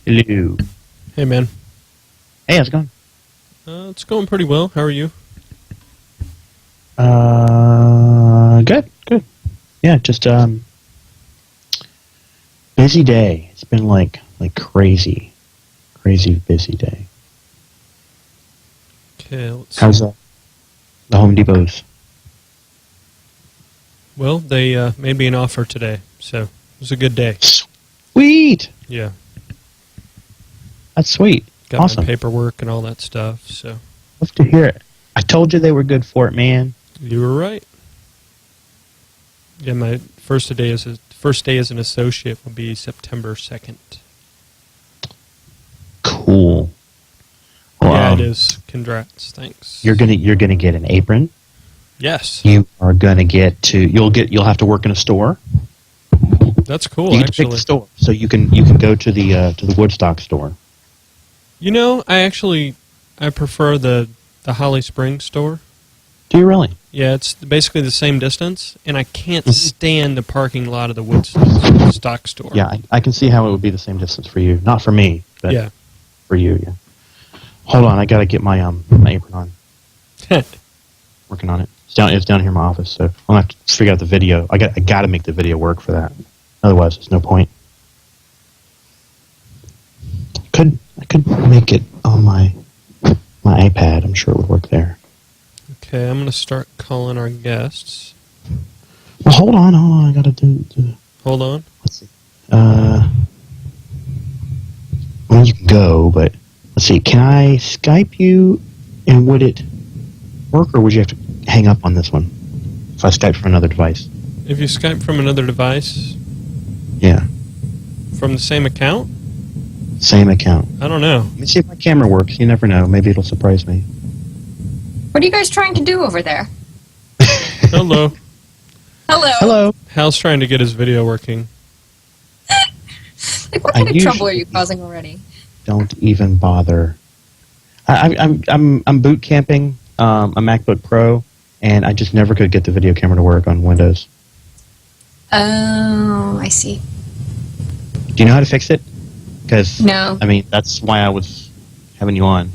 Hello. Hey, man. Hey, how's it going? It's going pretty well. How are you? Good. Yeah, just busy day. It's been like crazy busy day. Okay, let's see. How's the Home Depots? Well, they made me an offer today, so it was a good day. Sweet. Yeah. That's sweet. Got Awesome. my paperwork and all that stuff, so. Love to hear it. I told you they were good for it, man. You were right. Yeah, my first day as an associate will be September 2nd. Cool. Well, Yeah, it is. Congrats. Thanks. You're gonna get an apron. Yes. You are gonna you'll have to work in a store. That's cool, You get to pick actually. the store, so you can go to the Woodstock store. You know, I prefer the Holly Springs store. Do you really? Yeah, it's basically the same distance, and I can't stand the parking lot of the Woodstock store. Yeah, I can see how it would be the same distance for you. Not for me, but Yeah. for you. Yeah. Hold on, I gotta get my apron on. Working on it. It's down here in my office, so I'm gonna have to figure out the video. I gotta make the video work for that. Otherwise, there's no point. I could make it on my iPad. I'm sure it would work there. Okay, I'm going to start calling our guests. Well, hold on. I gotta do. Hold on. Let's see. Well, you can go, but let's see. Can I Skype you, and would it work, or would you have to hang up on this one if I Skype from another device? If you Skype from another device, Yeah, from the same account? same account. I don't know. Let me see if my camera works. You never know. Maybe it'll surprise me. What are you guys trying to do over there? Hello. Hello. Hello. Hal's trying to get his video working. Like, what kind of trouble are you causing already? Don't even bother. I'm boot camping a MacBook Pro, and I just never could get the video camera to work on Windows. Oh, I see. Do you know how to fix it? Because No. I mean, that's why I was having you on.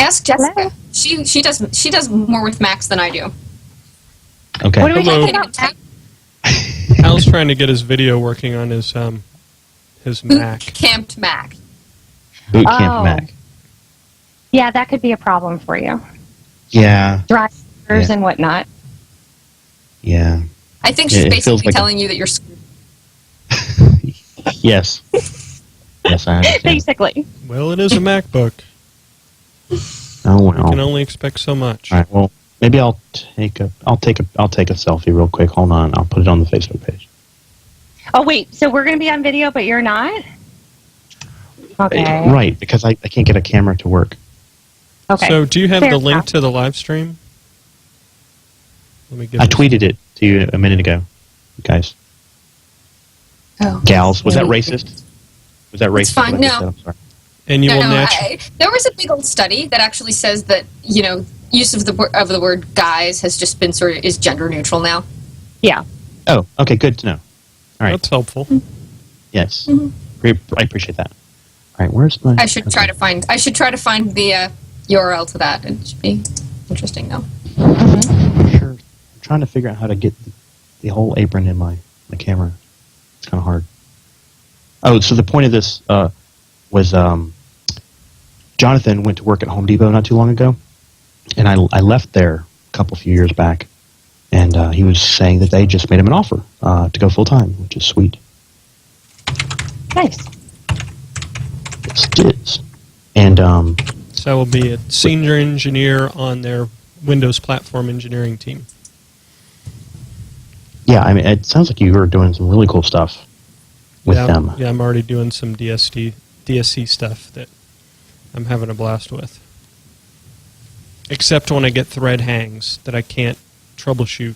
Ask Jessica. She does more with Macs than I do. Okay. What are we Hello. talking about? Hal's trying to get his video working on his Mac. Camped Mac. Boot camp Oh. Mac. Yeah, that could be a problem for you. Yeah. Drivers Yeah. and whatnot. Yeah. I think Yeah, she's it feels basically like telling you that you're screwed. Yes. Yes, I understand. Basically. Well, it is a MacBook. Oh You can well. only expect so much. All right. Well, maybe I'll take a selfie real quick. Hold on. I'll put it on the Facebook page. Oh, wait. So we're going to be on video, but you're not? Okay. Right, because I can't get a camera to work. Okay. So, do you have Fair the link enough. to the live stream? Let me get I this. tweeted it to you a minute ago, guys. Oh. Gals, was that racist? Was that racist? It's fine, what I just no. said? I'm sorry. And you will No, naturally. there was a big old study that actually says that, use of the word guys has just been is gender neutral now. Yeah. Oh, okay, good to know. All right. That's helpful. Yes. Mhm. I appreciate that. All right, where's my... I should try to find the URL to that. It should be interesting though. Sure. I'm trying to figure out how to get the whole apron in my camera. It's kind of hard. Oh, so the point of this was Jonathan went to work at Home Depot not too long ago, and I left there a few years back, and he was saying that they just made him an offer to go full-time, which is sweet. Nice. Yes, it is. And So I will be a senior engineer on their Windows platform engineering team. yeah, I mean, it sounds like you were doing some really cool stuff with them. Yeah, I'm already doing some DSC stuff that I'm having a blast with. Except when I get thread hangs that I can't troubleshoot.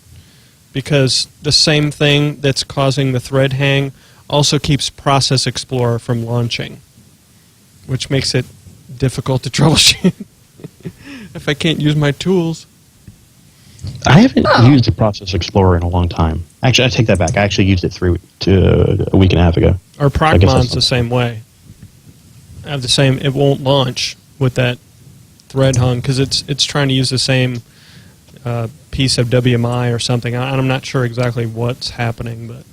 Because the same thing that's causing the thread hang also keeps Process Explorer from launching, which makes it difficult to troubleshoot if I can't use my tools. I haven't used the Process Explorer in a long time. Actually, I take that back. I actually used it a week and a half ago. Or I guess Procmon's that's the same way. have the same. It won't launch with that thread hung because it's trying to use the same piece of WMI or something. I'm not sure exactly what's happening, but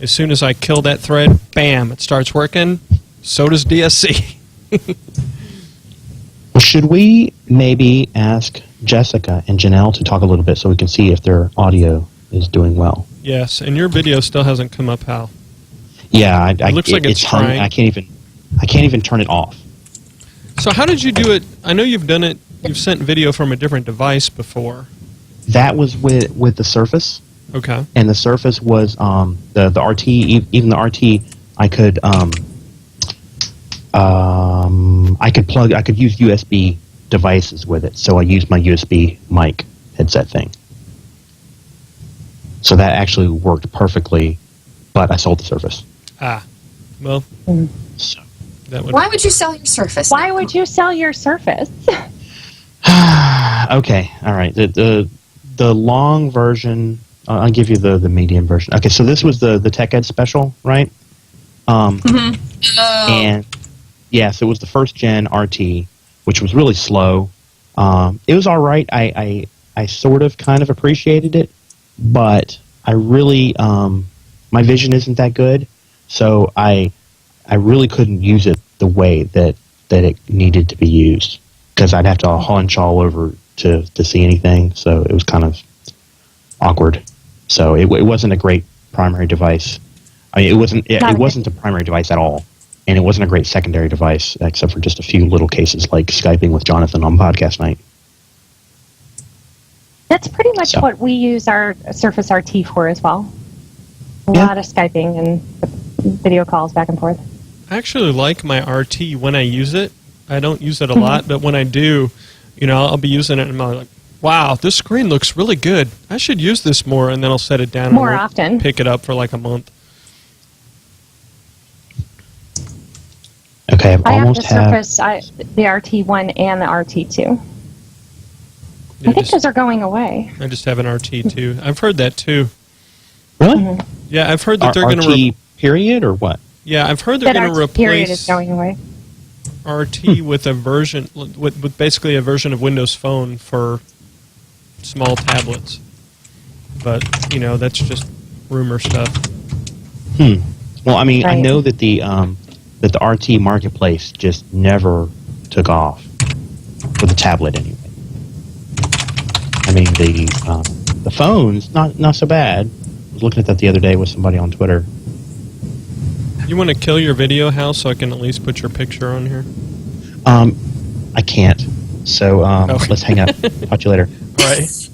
as soon as I kill that thread, bam, it starts working. So does DSC. Well, should we maybe ask Jessica and Janelle to talk a little bit so we can see if their audio is doing well? Yes, and your video still hasn't come up, Hal. Yeah, It looks like it's hung. trying. I can't even turn it off. So how did you do it? I know you've done it. You've sent video from a different device before. That was with the Surface, Okay. and the Surface was the RT. Even the RT, I could use USB devices with it. So I used my USB mic headset thing. So that actually worked perfectly, but I sold the Surface. Well, So. that would. Why would you sell your Surface? Why would you sell your Surface? Okay, all right. The long version. I'll give you the medium version. Okay, so this was the Tech Ed special, right? And yes, it was the first gen RT, which was really slow. It was all right. I sort of kind of appreciated it, but I really my vision isn't that good, so I really couldn't use it the way that it needed to be used because I'd have to hunch all over to see anything. So it was kind of awkward. So it wasn't a great primary device. I mean, it wasn't a primary device at all, and it wasn't a great secondary device except for just a few little cases like Skyping with Jonathan on podcast night. That's pretty much what we use our Surface RT for as well. A lot of Skyping and video calls back and forth. I actually like my RT when I use it. I don't use it a lot, but when I do, I'll be using it and I'm like, wow, this screen looks really good. I should use this more, and then I'll set it down More and often. pick it up for like a month. Okay, I have the Surface, the RT1 and the RT2. I think those are going away. I just have an RT2. I've heard that too. Really? Yeah, I've heard that they're going to. RT period or what? Yeah, I've heard they're going to RT period is replace going away. RT with a version, with basically a version of Windows Phone for small tablets. But that's just rumor stuff. Well, I mean, I Right. know that the RT marketplace just never took off for the tablet anyway. I mean, the phones not so bad. I was looking at that the other day with somebody on Twitter. You want to kill your video, Hal, so I can at least put your picture on here? I can't. So let's hang up. Talk to you later. All right.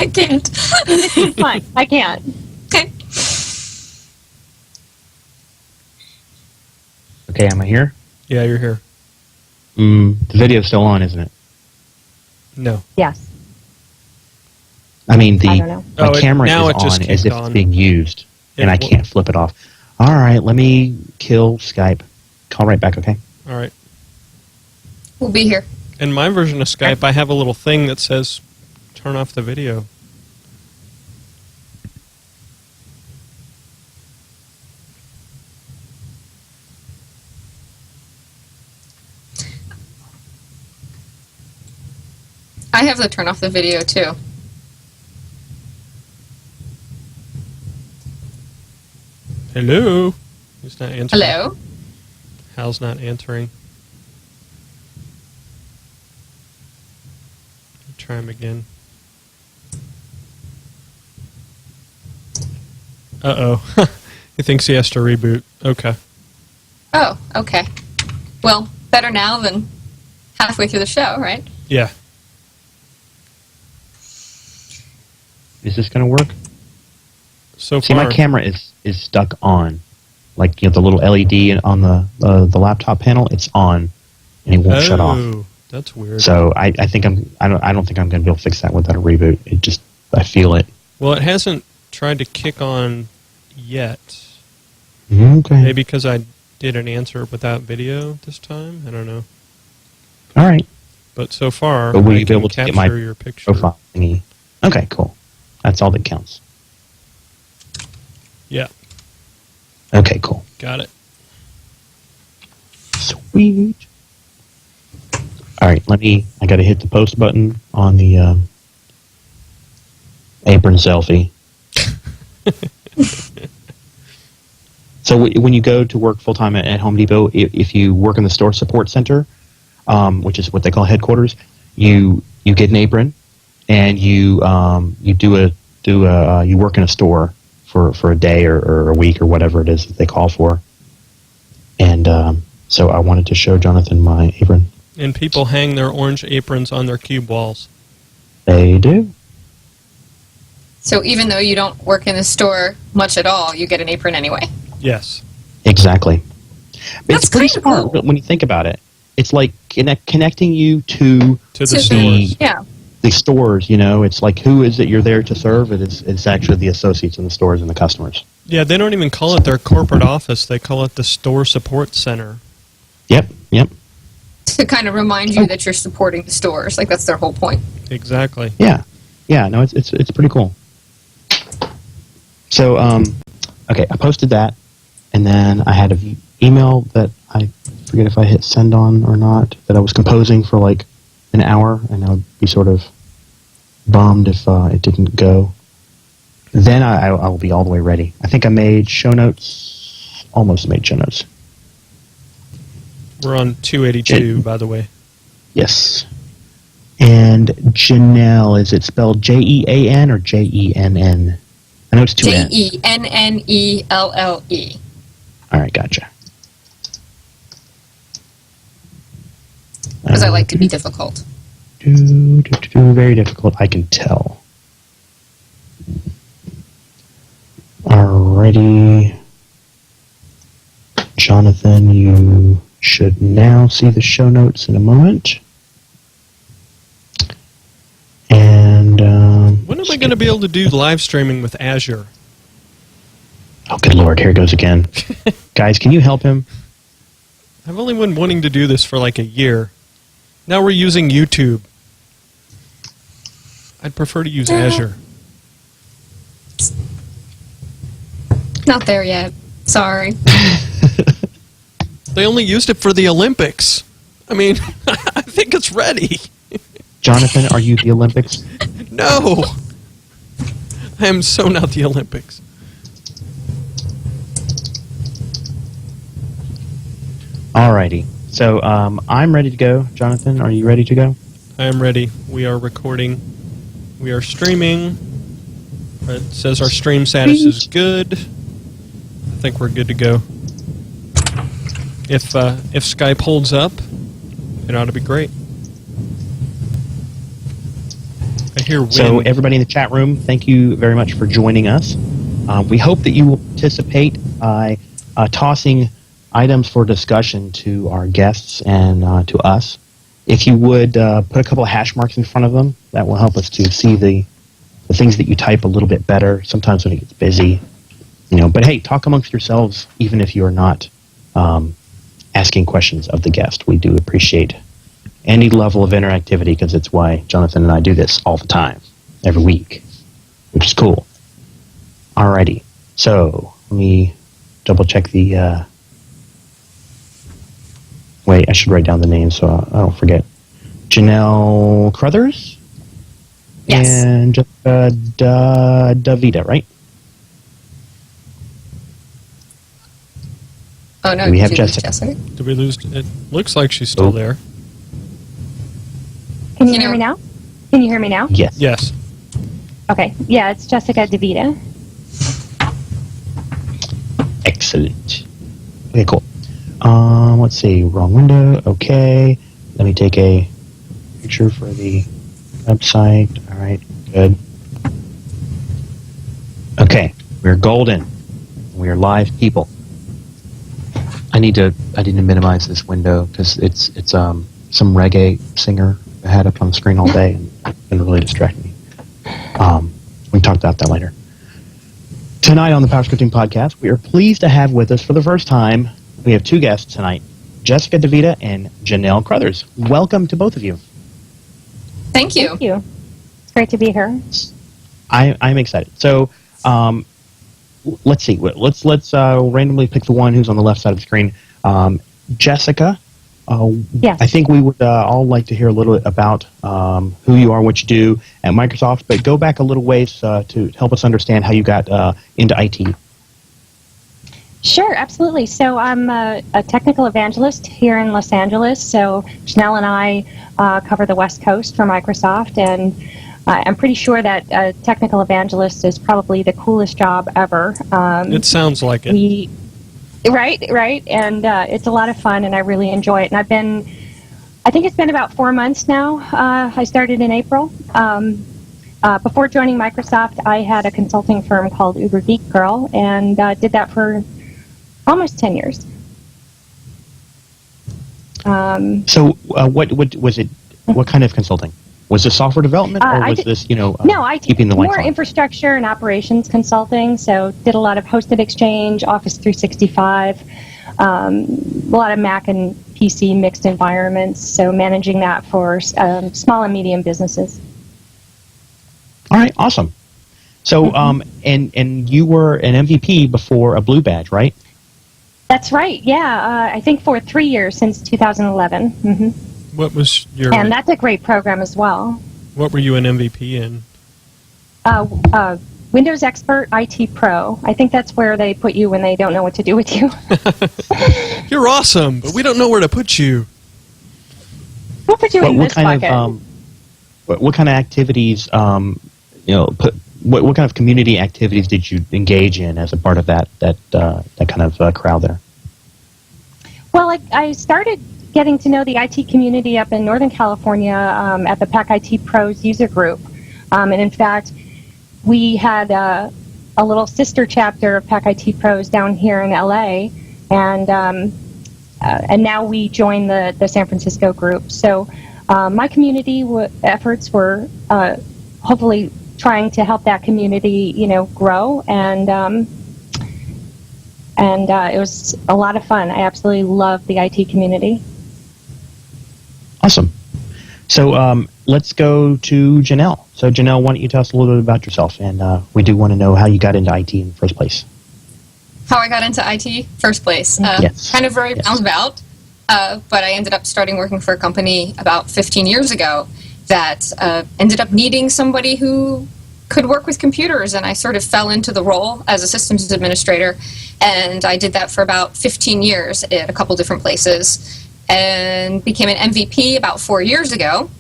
I can't. Fine, I can't. Okay. Okay, am I here? Yeah, you're here. The video's still on, isn't it? No. Yes. I mean, I don't know. my camera now is it just on as kicked if on. it's being used, and I can't flip it off. All right, let me kill Skype. Call right back, okay? All right. We'll be here. In my version of Skype, I have a little thing that says, turn off the video. I have to turn off the video too. Hello? He's not answering. Hello? Hal's not answering. Try him again. Uh-oh. He thinks he has to reboot. Okay. Oh, okay. Well, better now than halfway through the show, right? Yeah. Is this going to work? So See, far. my camera is stuck on. Like, the little LED on the laptop panel, it's on, and it won't shut off. Oh, that's weird. So I don't think I'm going to be able to fix that without a reboot. I feel it. Well, it hasn't tried to kick on yet. Okay. Maybe because I did an answer without video this time. I don't know. All right. But so far, But will I you be can able to capture get my your picture. profile thingy? Okay, cool. That's all that counts. Yeah, Okay, cool. got it. Sweet. All right, I got to hit the post button on the apron selfie. So when you go to work full-time at Home Depot, if you work in the store support center, which is what they call headquarters, you get an apron, and you work in a store for a day or a week or whatever it is that they call for. And so I wanted to show Jonathan my apron. And people hang their orange aprons on their cube walls. They do. So even though you don't work in the store much at all, you get an apron anyway. Yes. Exactly. That's It's pretty kind of smart cool. when you think about it. It's like connecting you to To the To stores. Yeah. the stores. You know, it's like who is it you're there to serve? It's actually the associates in the stores and the customers. Yeah, they don't even call it their corporate office. They call it the store support center. Yep. To kind of remind you that you're supporting the stores. Like, that's their whole point. Exactly. Yeah. No, it's pretty cool. So, okay, I posted that, and then I had an email that I forget if I hit send on or not, that I was composing for like an hour, and I would be sort of bummed if it didn't go. Then I will be all the way ready. I think I made show notes, almost made show notes. We're on 282, by the way. Yes. And Janelle, is it spelled Jean or Jenn? I know it's two N's. Jennelle. All right, gotcha. Because I like to be difficult. Very difficult, I can tell. Alrighty. Jonathan, you should now see the show notes in a moment. And When am I going to be able to do live streaming with Azure? oh, good Lord, here it goes again. Guys, can you help him? I've only been wanting to do this for like a year. Now we're using YouTube. I'd prefer to use Azure. Not there yet. Sorry. They only used it for the Olympics. I mean, I think it's ready. Jonathan, are you the Olympics? No! I am so not the Olympics. Alrighty. So I'm ready to go. Jonathan, are you ready to go? I am ready. We are recording. We are streaming. It says our stream status is good. I think we're good to go. If Skype holds up, it ought to be great. I hear wind. So everybody in the chat room, thank you very much for joining us. We hope that you will participate by tossing items for discussion to our guests and to us. If you would put a couple of hash marks in front of them, that will help us to see the things that you type a little bit better. Sometimes when it gets busy, But hey, talk amongst yourselves, even if you are not asking questions of the guest. We do appreciate any level of interactivity because it's why Jonathan and I do this all the time, every week, which is cool. Alrighty, so let me double check the. Wait, I should write down the name so I don't forget. Janelle Crothers? Yes. And Jessica Davida, right? Oh, no. We have did you lose Jessica. Did we lose? It looks like she's still Oh. there. Can you You hear know- me now? Can you hear me now? Yes. Yes. Okay. Yeah, it's Jessica DeVita. Excellent. Okay, cool. Let's see. Wrong window. Okay. Let me take a picture for the website. All right. Good. Okay. We're golden. We are live people. I need to minimize this window because it's some reggae singer I had up on the screen all day and it's been really distracting me. We can talk about that later. Tonight on the PowerScripting podcast, we are pleased to have with us for the first time, we have two guests tonight, Jessica DeVita and Janelle Crothers. Welcome to both of you. Thank you. Thank you. It's great to be here. I'm excited. So let's see. Let's randomly pick the one who's on the left side of the screen. Jessica, Yes. I think we would all like to hear a little bit about who you are, what you do at Microsoft, but go back a little ways to help us understand how you got into IT. Sure, absolutely. So I'm a technical evangelist here in Los Angeles. So Janelle and I cover the West Coast for Microsoft, and I'm pretty sure that a technical evangelist is probably the coolest job ever. It sounds like it. Right, and it's a lot of fun, and I really enjoy it. And I think it's been about 4 months now. I started in April. Before joining Microsoft, I had a consulting firm called Uber Geek Girl, and did that for almost 10 years. So what was it? What kind of consulting? Was this software development, or was this, no, I did keeping the lights more on? infrastructure and operations consulting. So did a lot of hosted Exchange, Office 365, a lot of Mac and PC mixed environments. So managing that for small and medium businesses. All right, awesome. So, and you were an MVP before a Blue Badge, right? That's right. Yeah, I think for 3 years since 2011. Mm-hmm. What was your? And that's a great program as well. What were you an MVP in? Windows Expert IT Pro. I think that's where they put you when they don't know what to do with you. You're awesome, but we don't know where to put you. We'll put you in this bucket. What kind of activities? What kind of community activities did you engage in as a part of that kind of crowd there? Well, I started getting to know the IT community up in Northern California at the PAC IT Pros user group. And in fact, we had a little sister chapter of PAC IT Pros down here in LA, and now we join the San Francisco group. So my community efforts were hopefully trying to help that community, grow, and it was a lot of fun. I absolutely love the IT community. Awesome. So let's go to Janelle. So Janelle, why don't you tell us a little bit about yourself? And we do want to know how you got into IT in the first place. How I got into IT first place. Yes. Kind of very roundabout, but I ended up starting working for a company about 15 years ago that ended up needing somebody who could work with computers, and I sort of fell into the role as a systems administrator, and I did that for about 15 years at a couple different places, and became an MVP about 4 years ago,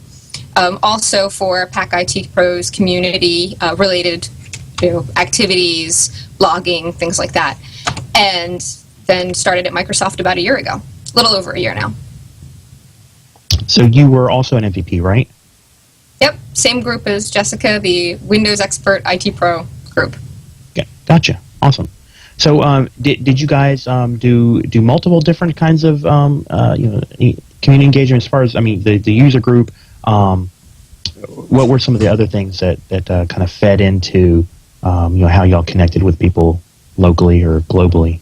also for PAC IT Pros community related activities, blogging, things like that, and then started at Microsoft about a year ago, a little over a year now. So you were also an MVP, right? Yep, same group as Jessica, the Windows Expert IT Pro group. Yeah, gotcha. Awesome. So did you guys do multiple different kinds of community engagement as far as the user group? What were some of the other things that kind of fed into how y'all connected with people locally or globally?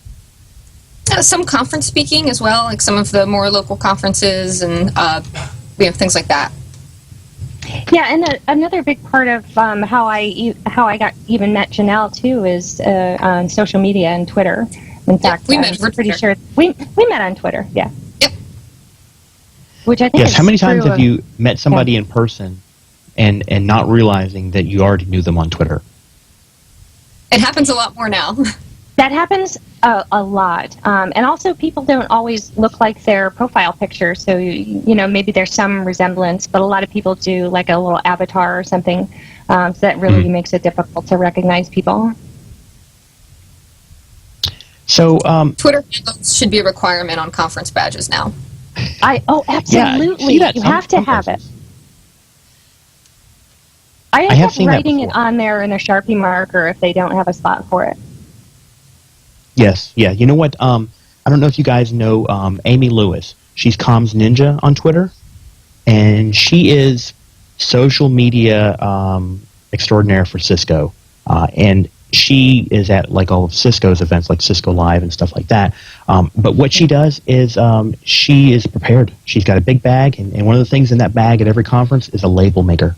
Some conference speaking as well, like some of the more local conferences and things like that. Yeah, and another big part of how I got even met Janelle too is on social media and Twitter. In fact, we met. I'm pretty sure we met on Twitter. Yeah. Yep. Which I think. Yes. How many times have you met somebody in person and not realizing that you already knew them on Twitter? It happens a lot more now. That happens a lot, and also people don't always look like their profile picture. So maybe there's some resemblance, but a lot of people do like a little avatar or something. So that really makes it difficult to recognize people. So Twitter handles should be a requirement on conference badges now. Absolutely, you have to have it. I end up writing it on there in a Sharpie marker if they don't have a spot for it. Yes, yeah. You know what? I don't know if you guys know Amy Lewis. She's Comms Ninja on Twitter, and she is social media extraordinaire for Cisco. And she is at like all of Cisco's events, like Cisco Live and stuff like that. But what she does is she is prepared. She's got a big bag, and one of the things in that bag at every conference is a label maker.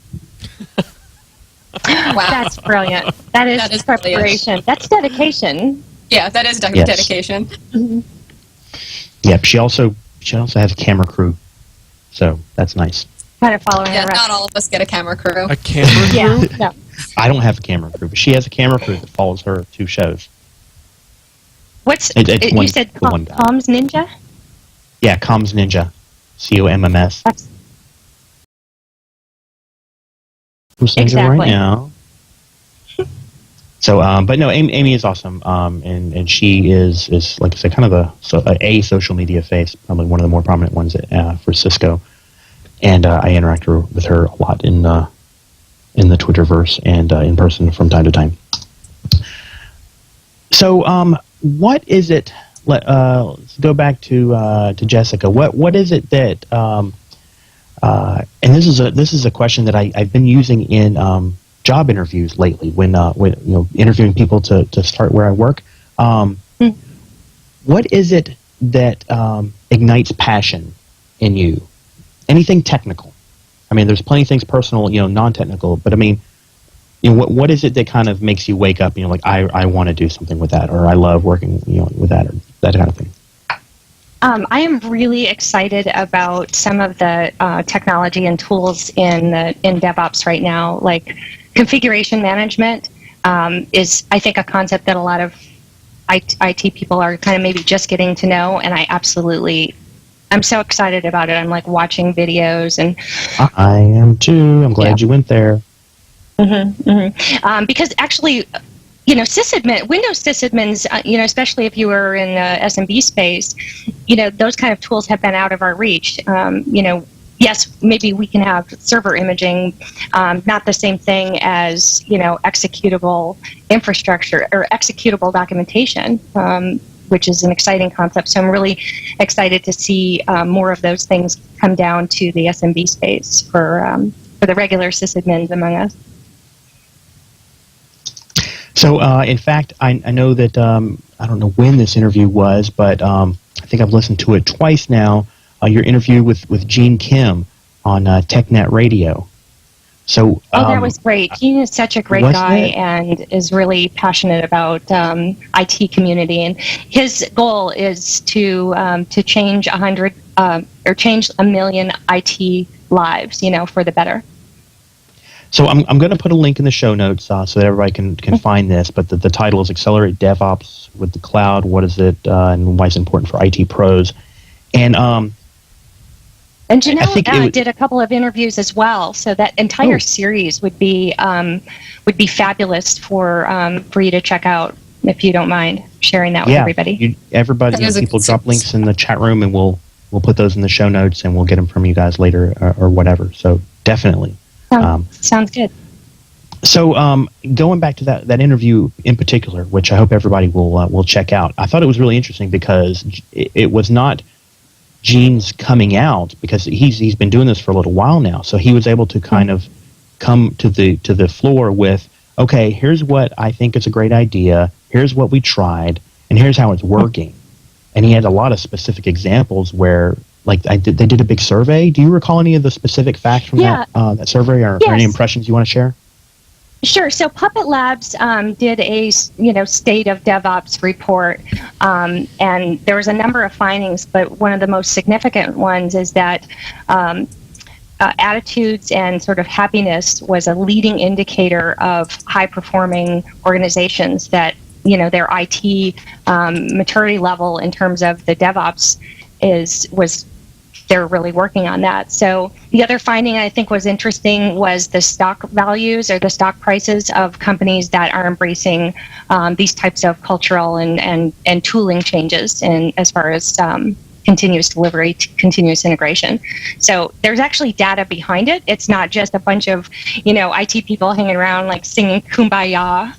Wow. That's brilliant. That is preparation. Brilliant. That's dedication. Yeah, that is dedication. Mm-hmm. Yep. She also She also has a camera crew, so that's nice. Kind of following Yeah, her not all of us get a camera crew. A camera crew? Yeah, no. I don't have a camera crew, but she has a camera crew that follows her to shows. What's It's you one- said? the one guy. Comms Ninja. Yeah, Comms Ninja, COMMS. That's I'm saying it Exactly. right now. So, but no, Amy is awesome, and she is like I said, kind of a social media face, probably one of the more prominent ones for Cisco, and I interact with her a lot in the Twitterverse and in person from time to time. So, what is it? Let's go back to Jessica. What is it that? And this is a question that I've been using in job interviews lately when interviewing people to start where I work. What is it that ignites passion in you? Anything technical? I mean, there's plenty of things personal, non-technical, but I mean, what is it that kind of makes you wake up? Like I want to do something with that, or I love working, with that, or that kind of thing. I am really excited about some of the technology and tools in DevOps right now. Like configuration management is, I think, a concept that a lot of IT people are kind of maybe just getting to know, and I'm so excited about it. I'm like watching videos and. I am too. I'm glad you went there. Because actually, Windows sysadmins, especially if you were in the SMB space, those kind of tools have been out of our reach. Yes, maybe we can have server imaging, not the same thing as, executable infrastructure or executable documentation, which is an exciting concept. So I'm really excited to see more of those things come down to the SMB space for the regular sysadmins among us. So, in fact, I know that, I don't know when this interview was, but I think I've listened to it twice now, your interview with Gene Kim on TechNet Radio. So, that was great. Gene is such a great guy and is really passionate about IT community. And his goal is to change 100 or change 1 million IT lives, for the better. So I'm going to put a link in the show notes so that everybody can find this. But the title is Accelerate DevOps with the Cloud. What is it and why it's important for IT pros? And Janelle did a couple of interviews as well. So that entire series would be fabulous for you to check out if you don't mind sharing that with everybody. People drop links in the chat room and we'll put those in the show notes and we'll get them from you guys later or whatever. So definitely. Sounds good. So going back to that interview in particular, which I hope everybody will check out, I thought it was really interesting because it was not Gene's coming out, because he's been doing this for a little while now. So he was able to kind of come to the floor with, okay, here's what I think is a great idea, here's what we tried, and here's how it's working. And he had a lot of specific examples where. Like they did a big survey. Do you recall any of the specific facts from that survey, or any impressions you want to share? Sure. So Puppet Labs did a state of DevOps report, and there was a number of findings, but one of the most significant ones is that attitudes and sort of happiness was a leading indicator of high performing organizations. That their IT maturity level in terms of the DevOps they're really working on that. So the other finding I think was interesting was the stock values or the stock prices of companies that are embracing these types of cultural and tooling changes, and as far as continuous delivery, continuous integration. So there's actually data behind it. It's not just a bunch of IT people hanging around like singing Kumbaya.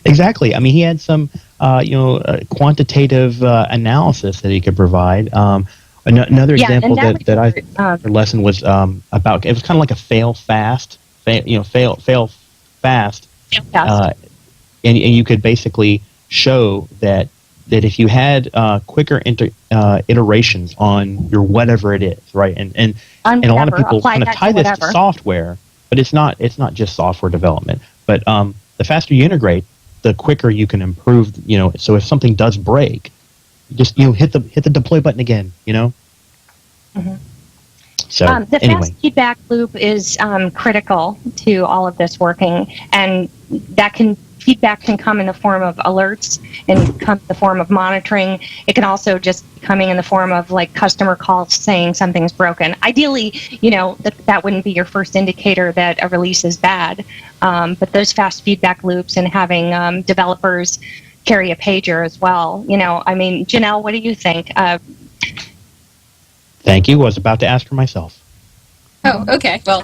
Exactly. I mean, he had some quantitative analysis that he could provide. Another example that I lesson was about. It was kind of like a fail fast, and you could basically show that if you had quicker iterations on your whatever it is, right? And a lot of people kind of tie this to software, but it's not just software development. But the faster you integrate, the quicker you can improve. So if something does break, just hit the deploy button again. Mhm. So the anyway, fast feedback loop is critical to all of this working, and feedback can come in the form of alerts and come in the form of monitoring. It can also just be coming in the form of like customer calls saying something's broken. Ideally, that wouldn't be your first indicator that a release is bad, but those fast feedback loops and having developers carry a pager as well. Janelle, what do you think? thank you. I was about to ask for myself. Oh, okay. Well,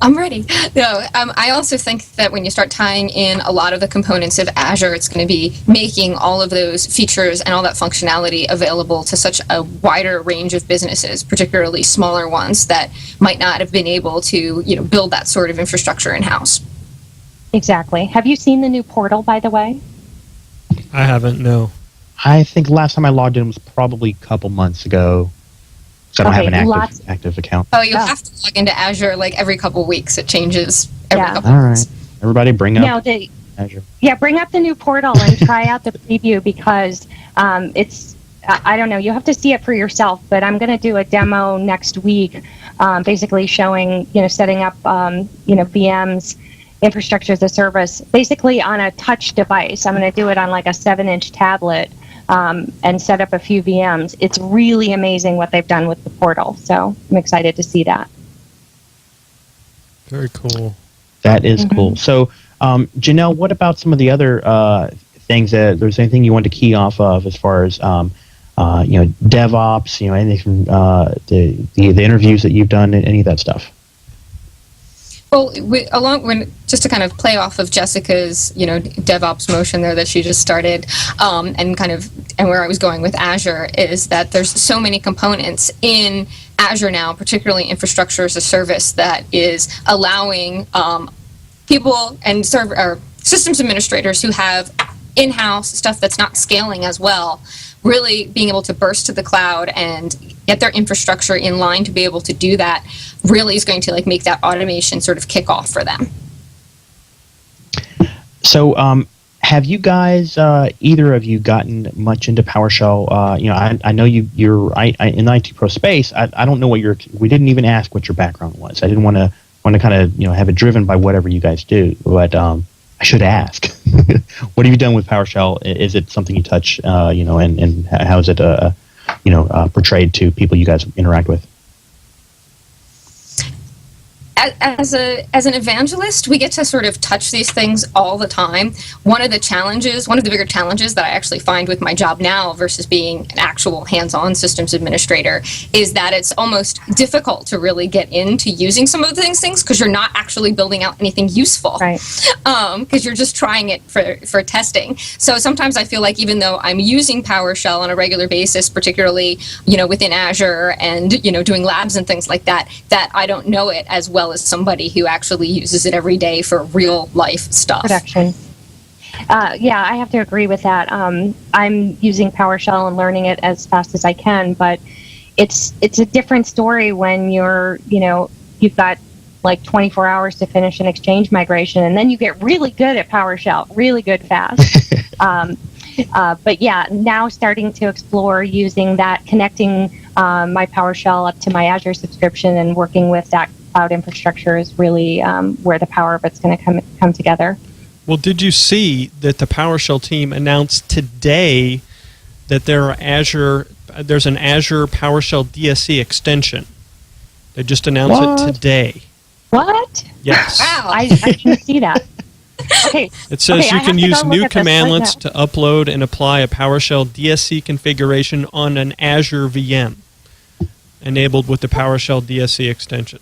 I'm ready. No, I also think that when you start tying in a lot of the components of Azure, it's going to be making all of those features and all that functionality available to such a wider range of businesses, particularly smaller ones that might not have been able to, build that sort of infrastructure in-house. Exactly. Have you seen the new portal, by the way? I haven't, no. I think last time I logged in was probably a couple months ago. So I don't have an active account. Oh, you have to log into Azure like every couple weeks. It changes every couple All weeks. right. Everybody bring up Azure. Yeah, bring up the new portal and try out the preview because it's, I don't know, you have to see it for yourself, but I'm going to do a demo next week, basically showing, setting up, VMs, infrastructure as a service, basically on a touch device. I'm going to do it on like a 7-inch tablet. And set up a few VMs. It's really amazing what they've done with the portal. So I'm excited to see that. Very cool. That is cool. So, Janelle, what about some of the other things that there's anything you want to key off of as far as DevOps, anything from the interviews that you've done, any of that stuff? Well, just to kind of play off of Jessica's, DevOps motion there that she just started, and where I was going with Azure is that there's so many components in Azure now, particularly infrastructure as a service, that is allowing people and systems administrators who have in-house stuff that's not scaling as well, really being able to burst to the cloud and get their infrastructure in line to be able to do that really is going to make that automation sort of kick off for them. So have you guys, either of you, gotten much into PowerShell? I know you're in the IT pro space. I don't know we didn't even ask what your background was. I didn't want to kind of have it driven by whatever you guys do, but I should ask. What have you done with PowerShell? Is it something you touch, and how is it, portrayed to people you guys interact with? As an evangelist, we get to sort of touch these things all the time. One of the bigger challenges that I actually find with my job now versus being an actual hands-on systems administrator is that it's almost difficult to really get into using some of these things because you're not actually building out anything useful. Right. Because you're just trying it for testing. So sometimes I feel like even though I'm using PowerShell on a regular basis, particularly, within Azure and, doing labs and things like that I don't know it as well as somebody who actually uses it every day for real life stuff. Production. Yeah, I have to agree with that. I'm using PowerShell and learning it as fast as I can, but it's a different story when you've got like 24 hours to finish an Exchange migration, and then you get really good at PowerShell, really good fast. But yeah, now starting to explore using that, connecting my PowerShell up to my Azure subscription and working with that cloud infrastructure is really where the power of it's going to come together. Well, did you see that the PowerShell team announced today that there's an Azure PowerShell DSC extension? They just announced it today. What? Yes. Wow. I didn't see that. Okay. It says you can use new commandlets right to upload and apply a PowerShell DSC configuration on an Azure VM, enabled with the PowerShell DSC extension.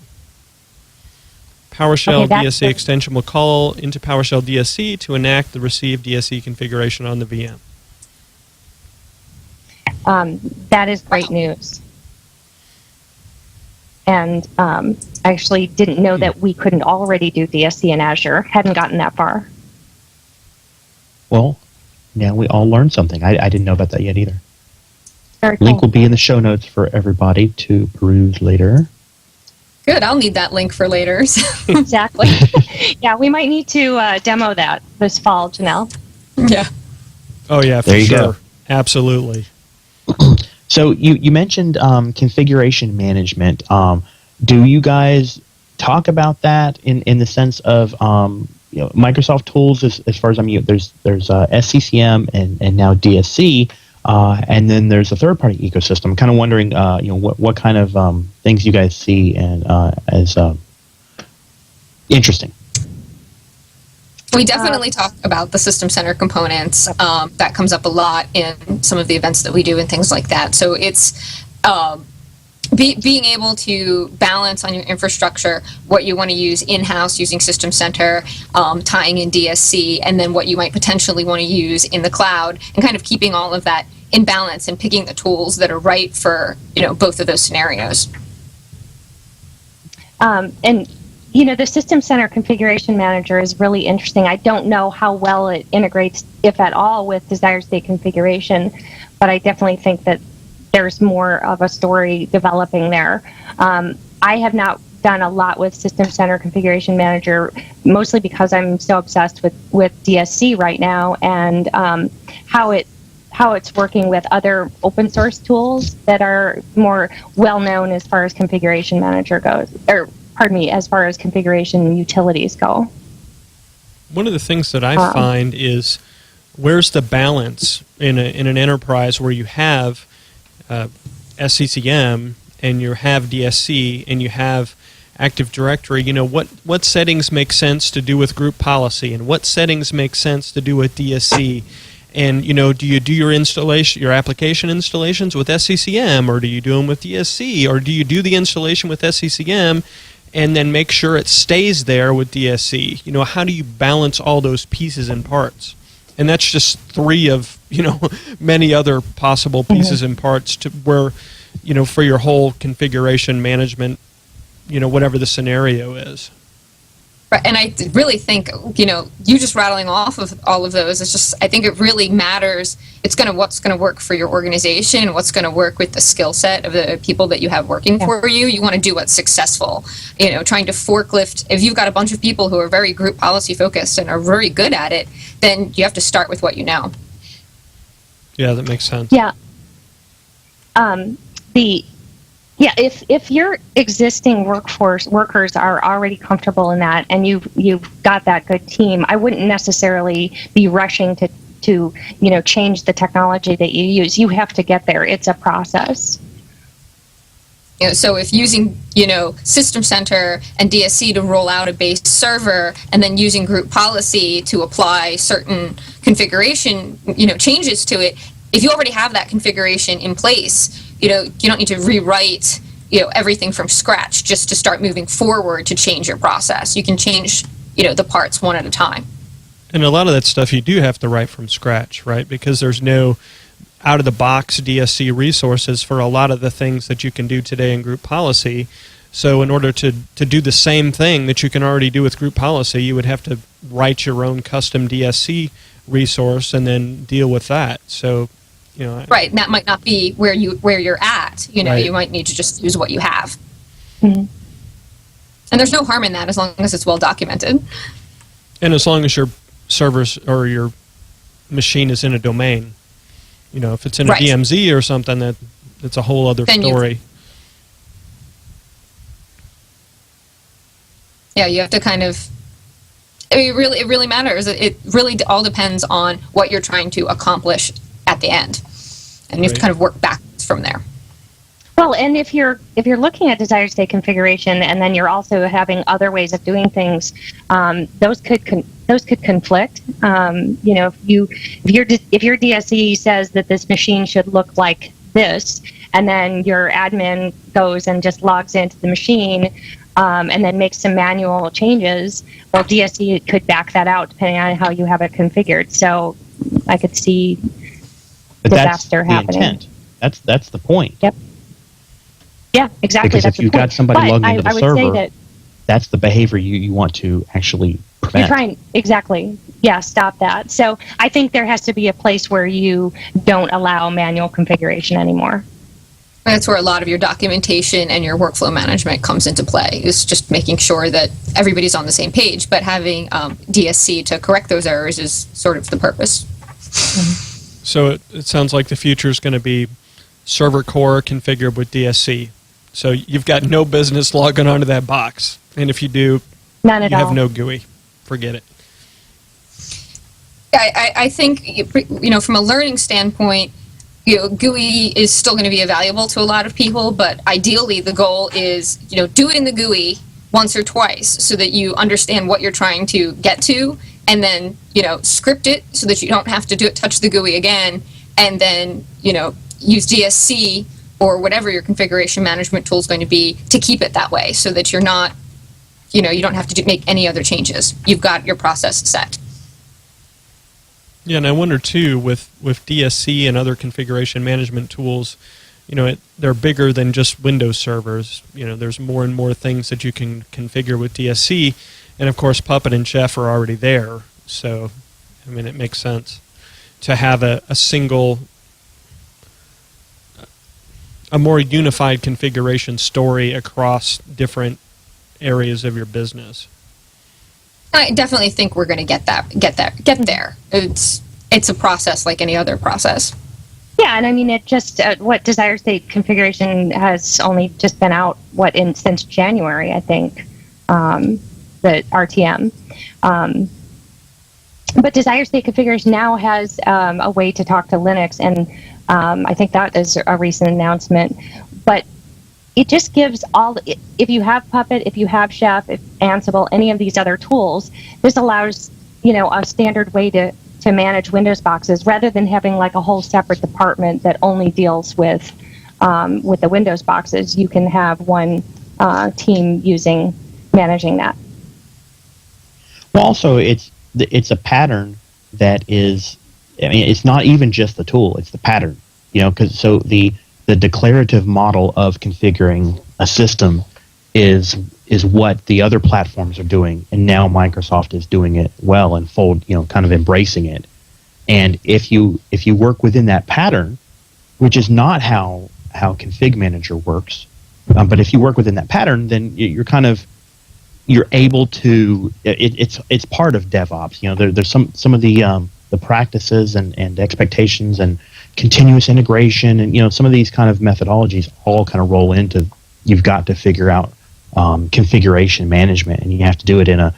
PowerShell DSC extension will call into PowerShell DSC to enact the received DSC configuration on the VM. That is great news. And I actually didn't know that we couldn't already do DSC in Azure. Hadn't gotten that far. Well, now we all learned something. I didn't know about that yet either. Very cool. Link will be in the show notes for everybody to peruse later. Good, I'll need that link for later. Exactly. Yeah, we might need to demo that this fall, Janelle. Yeah. Oh, yeah, for There you sure. go. Absolutely. So you mentioned configuration management. Do you guys talk about that in the sense of Microsoft tools as far as there's SCCM and now DSC, and then there's a third party ecosystem. I'm kind of wondering what kind of things you guys see and as interesting. We definitely talk about the system center components. That comes up a lot in some of the events that we do and things like that. So it's being able to balance on your infrastructure what you want to use in-house using System Center, tying in DSC, and then what you might potentially want to use in the cloud, and kind of keeping all of that in balance and picking the tools that are right for both of those scenarios. And the System Center Configuration Manager is really interesting. I don't know how well it integrates, if at all, with desired state configuration, but I definitely think that there's more of a story developing there. I have not done a lot with System Center Configuration Manager, mostly because I'm so obsessed with DSC right now and how it's working with other open source tools that are more well known as far as Configuration Manager goes, or as far as configuration utilities go. One of the things that I find is where's the balance in an enterprise where you have SCCM and you have DSC and you have Active Directory? What settings make sense to do with group policy, and what settings make sense to do with DSC? And do you do your application installations with SCCM, or do you do them with DSC, or do you do the installation with SCCM and then make sure it stays there with DSC? How do you balance all those pieces and parts? And that's just three of many other possible pieces and parts to where for your whole configuration management, whatever the scenario is. Right, and I really think, you just rattling off of all of those, I think it really matters. It's what's going to work for your organization, what's going to work with the skill set of the people that you have working for you. You want to do what's successful. Trying to forklift, if you've got a bunch of people who are very group policy focused and are very good at it, then you have to start with what you know. Yeah, that makes sense. Yeah. If your existing workers are already comfortable in that, and you've got that good team, I wouldn't necessarily be rushing to change the technology that you use. You have to get there. It's a process. So if using, System Center and DSC to roll out a base server, and then using group policy to apply certain configuration, changes to it, if you already have that configuration in place, you don't need to rewrite, everything from scratch just to start moving forward to change your process. You can change, the parts one at a time. And a lot of that stuff you do have to write from scratch, right? Because there's no out-of-the-box DSC resources for a lot of the things that you can do today in group policy. So in order to do the same thing that you can already do with group policy, you would have to write your own custom DSC resource and then deal with that. So, right, and that might not be where you're at. Right. You might need to just use what you have. Mm-hmm. And there's no harm in that as long as it's well documented. And as long as your servers or your machine is in a domain. If it's in a DMZ or something, that's a whole other story. You have to kind of. It really matters. It really all depends on what you're trying to accomplish at the end, and you have to kind of work backwards from there. Well, and if you're looking at desired state configuration, and then you're also having other ways of doing things, those could conflict. If your DSE says that this machine should look like this, and then your admin goes and just logs into the machine and then makes some manual changes, well, DSE could back that out depending on how you have it configured. So I could see disaster happening. Intent. That's the point. Yep. Yeah, exactly. Because if you've got somebody logged into the server, that's the behavior you want to actually prevent. You're trying, exactly. Yeah, stop that. So I think there has to be a place where you don't allow manual configuration anymore. That's where a lot of your documentation and your workflow management comes into play, is just making sure that everybody's on the same page, but having DSC to correct those errors is sort of the purpose. So it sounds like the future is going to be server core configured with DSC. So you've got no business logging onto that box. And if you do, None at you all. have no GUI. Forget it. I think, from a learning standpoint, GUI is still going to be valuable to a lot of people, but ideally the goal is, do it in the GUI once or twice so that you understand what you're trying to get to, and then, script it so that you don't have to touch the GUI again, and then, use DSC or whatever your configuration management tool is going to be to keep it that way so that you're not, you don't have to make any other changes. You've got your process set. Yeah, and I wonder too, with DSC and other configuration management tools, they're bigger than just Windows servers. There's more and more things that you can configure with DSC, and of course Puppet and Chef are already there. So, it makes sense to have a single, a more unified configuration story across different areas of your business. I definitely think we're going to get there. It's a process like any other process. Yeah, and it just what Desire State configuration has only just been out since January, I think, the RTM. But Desire State configuration now has a way to talk to Linux, and I think that is a recent announcement. But it just gives if you have Puppet, if you have Chef, if Ansible, any of these other tools, this allows, a standard way to manage Windows boxes rather than having like a whole separate department that only deals with the Windows boxes. You can have one team managing that. Well, also, it's a pattern that is, it's not even just the tool, it's the pattern, because the declarative model of configuring a system is what the other platforms are doing, and now Microsoft is doing it well and kind of embracing it. And if you work within that pattern, which is not how Config Manager works, but if you work within that pattern, then you're able to. It's part of DevOps. There's some of the practices and expectations and continuous integration, and some of these kind of methodologies all kind of roll into. You've got to figure out configuration management, and you have to do it in a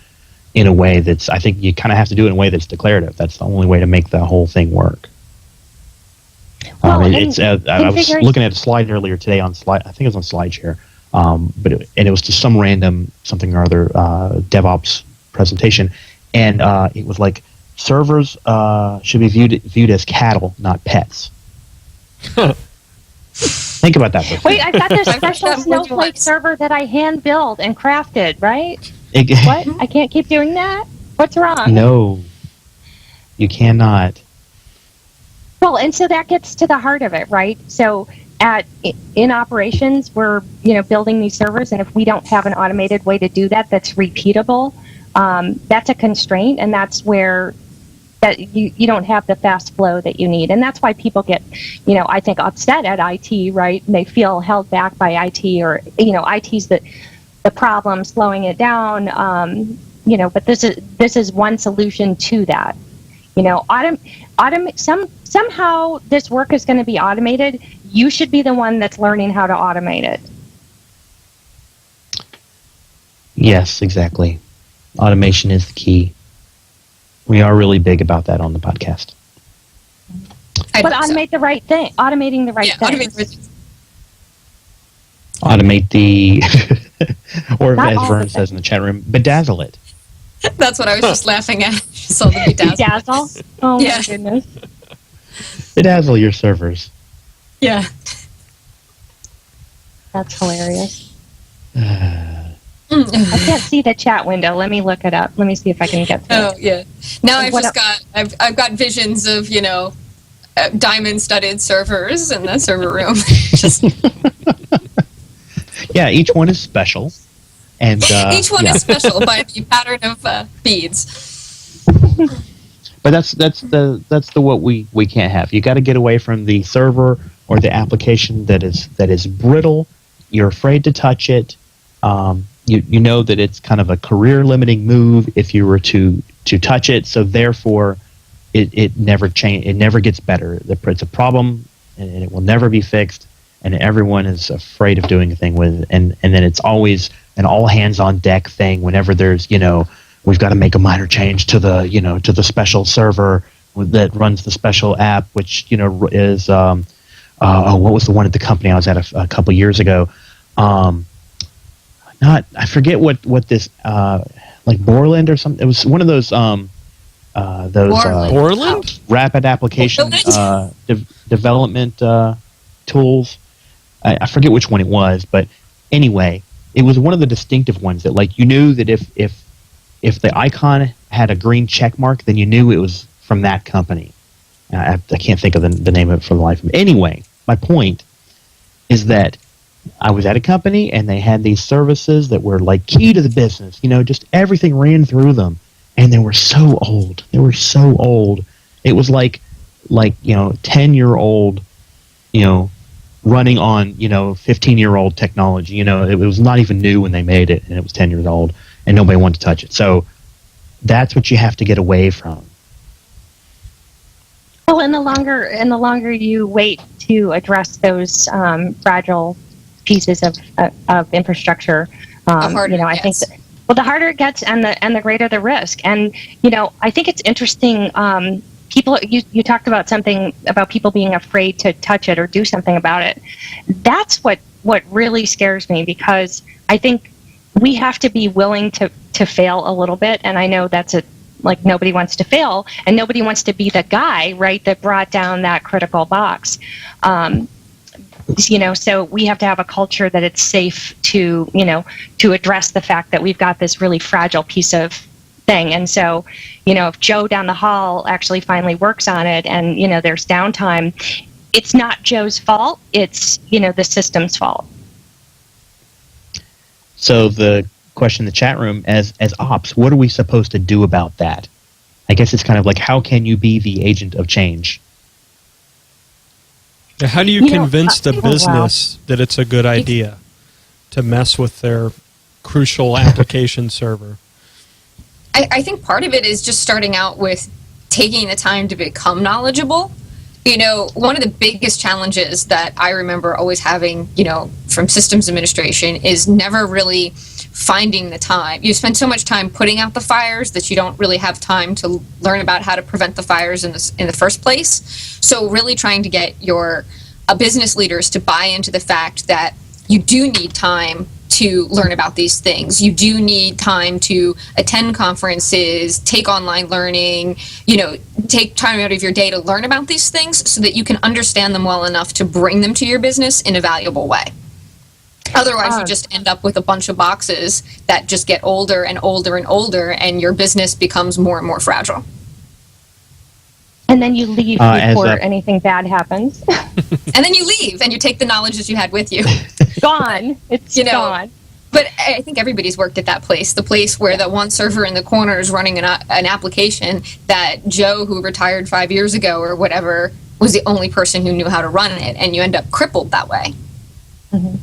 way that's. I think you kind of have to do it in a way that's declarative. That's the only way to make the whole thing work. Well, I was looking at a slide earlier today on slide. I think it was on SlideShare, but it was just some random something or other DevOps presentation, and it was like servers should be viewed as cattle, not pets. Think about that. Wait, I've got this special Snowflake server that I hand built and crafted, right? What? I can't keep doing that? What's wrong? No, you cannot. Well, and so that gets to the heart of it, right? So in operations, we're building these servers, and if we don't have an automated way to do that that's repeatable, that's a constraint, and that's where that you don't have the fast flow that you need. And that's why people get, I think, upset at IT, right? And they feel held back by IT, or, IT's the problem, slowing it down, but this is one solution to that. Somehow this work is going to be automated. You should be the one that's learning how to automate it. Yes, exactly. Automation is the key. We are really big about that on the podcast. But automate the right thing. Automating the right thing. Automate the, or as Vern says in the chat room, bedazzle it. That's what I was just laughing at. So the bedazzle? Oh yeah. My goodness. Bedazzle your servers. Yeah. That's hilarious. I can't see the chat window. Let me look it up. Let me see if I can get through. Oh yeah. Now I've got visions of diamond studded servers in that server room. Just yeah, each one is special, and each one is special by the pattern of beads. But that's the what we can't have. You got to get away from the server or the application that is brittle. You're afraid to touch it. You know that it's kind of a career limiting move if you were to touch it. So therefore, it never change. It never gets better. It's a problem and it will never be fixed, and everyone is afraid of doing a thing with it. And then it's always an all hands on deck thing whenever there's, we've got to make a minor change to the, to the special server that runs the special app, which, is, what was the one at the company I was at a couple years ago? I forget what this, like Borland or something. It was one of those Borland? Rapid application development tools. I forget which one it was, but anyway, it was one of the distinctive ones that, like, you knew that if the icon had a green check mark, then you knew it was from that company. I can't think of the name of it for the life of me. Anyway, my point is that I was at a company and they had these services that were like key to the business. Just everything ran through them, and they were so old. They were so old. It was like 10-year-old, running on 15-year-old technology. It was not even new when they made it, and it was 10 years old, and nobody wanted to touch it. So that's what you have to get away from. Well, and the longer you wait to address those fragile pieces of infrastructure, I think that, the harder it gets, and the greater the risk. And I think it's interesting. People, you talked about something about people being afraid to touch it or do something about it. That's what really scares me, because I think we have to be willing to fail a little bit. And I know that's nobody wants to fail, and nobody wants to be the guy, right, that brought down that critical box. So we have to have a culture that it's safe to address the fact that we've got this really fragile piece of thing. And so, if Joe down the hall actually finally works on it and, there's downtime, it's not Joe's fault. It's, the system's fault. So the question in the chat room, as ops, what are we supposed to do about that? I guess it's kind of like, how can you be the agent of change? How do you convince the business that it's a good idea to mess with their crucial application server? I think part of it is just starting out with taking the time to become knowledgeable. One of the biggest challenges that I remember always having, from systems administration is never really finding the time. You spend so much time putting out the fires that you don't really have time to learn about how to prevent the fires in the first place. So really trying to get your business leaders to buy into the fact that you do need time to learn about these things. You do need time to attend conferences, take online learning, take time out of your day to learn about these things so that you can understand them well enough to bring them to your business in a valuable way. Otherwise, you just end up with a bunch of boxes that just get older and older and older, and your business becomes more and more fragile. And then you leave before anything bad happens. And then you leave, and you take the knowledge that you had with you. Gone. It's gone. But I think everybody's worked at that place, the place where that one server in the corner is running an application that Joe, who retired 5 years ago or whatever, was the only person who knew how to run it, and you end up crippled that way. Mm-hmm.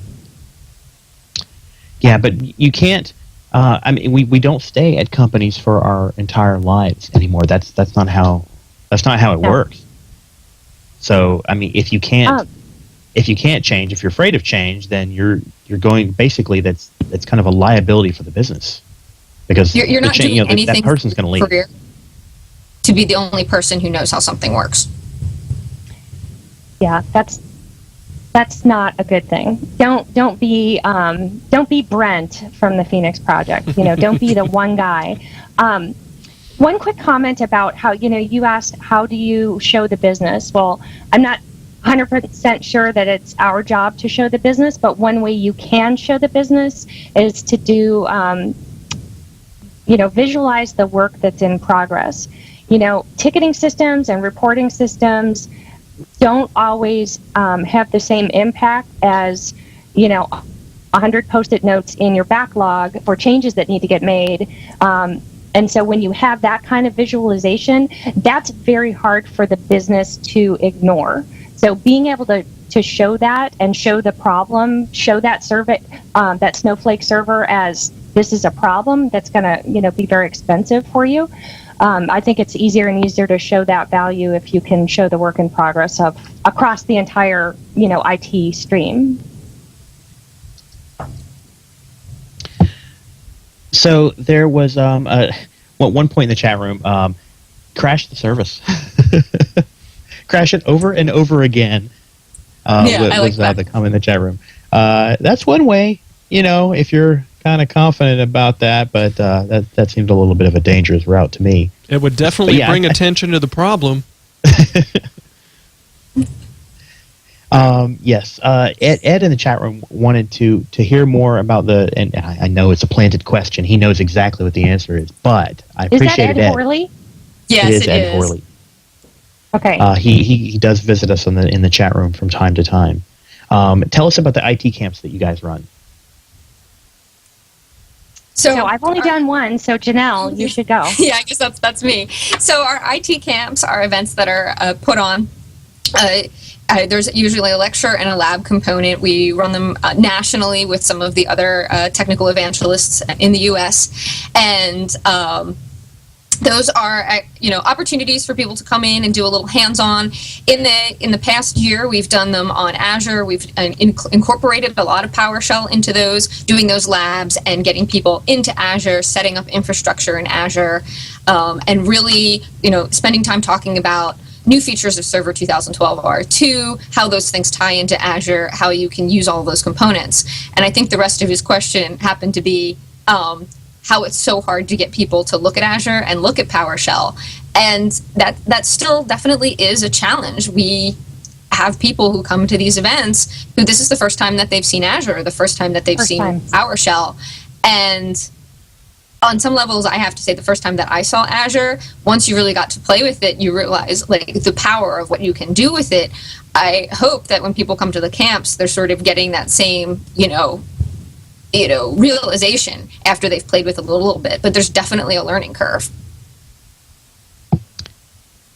Yeah, but you can't. We don't stay at companies for our entire lives anymore. That's not how it works. So if you can't change, if you're afraid of change, then you're going, basically that's kind of a liability for the business, because you're not doing anything that person's going to leave. Career to be the only person who knows how something works. Yeah, that's not a good thing. Don't be Brent from the Phoenix Project. Don't be the one guy. One quick comment about how, you asked, how do you show the business? Well, I'm not 100% sure that it's our job to show the business, but one way you can show the business is to do, visualize the work that's in progress. Ticketing systems and reporting systems don't always have the same impact as, 100 Post-it notes in your backlog for changes that need to get made. And so when you have that kind of visualization, that's very hard for the business to ignore. So being able to show that and show the problem, show that survey, that Snowflake server as this is a problem that's going to be very expensive for you. I think it's easier and easier to show that value if you can show the work in progress of across the entire, IT stream. So there was one point in the chat room, crash the service, crash it over and over again. I like that. The comment in the chat room. That's one way, if you're kind of confident about that, but that seemed a little bit of a dangerous route to me. It would definitely bring attention to the problem. Yes. Ed in the chat room wanted to hear more about and I know it's a planted question. He knows exactly what the answer is, but I appreciate it. Is that Ed Horley? Yes, it is Ed Horley. Okay. He does visit us in the chat room from time to time. Tell us about the IT camps that you guys run. So I've only done one, so Janelle, you should go. Yeah, I guess that's me. So our IT camps are events that are put on. There's usually a lecture and a lab component. We run them nationally with some of the other technical evangelists in the U.S. And those are opportunities for people to come in and do a little hands-on. In the past year, we've done them on Azure. We've incorporated a lot of PowerShell into those, doing those labs and getting people into Azure, setting up infrastructure in Azure, and really spending time talking about new features of Server 2012 R2, how those things tie into Azure, how you can use all of those components. And I think the rest of his question happened to be how it's so hard to get people to look at Azure and look at PowerShell. And that still definitely is a challenge. We have people who come to these events who this is the first time that they've seen Azure, the first time that they've seen PowerShell. And on some levels, I have to say the first time that I saw Azure, once you really got to play with it, you realize the power of what you can do with it. I hope that when people come to the camps, they're sort of getting that same, realization after they've played with it a little bit. But there's definitely a learning curve.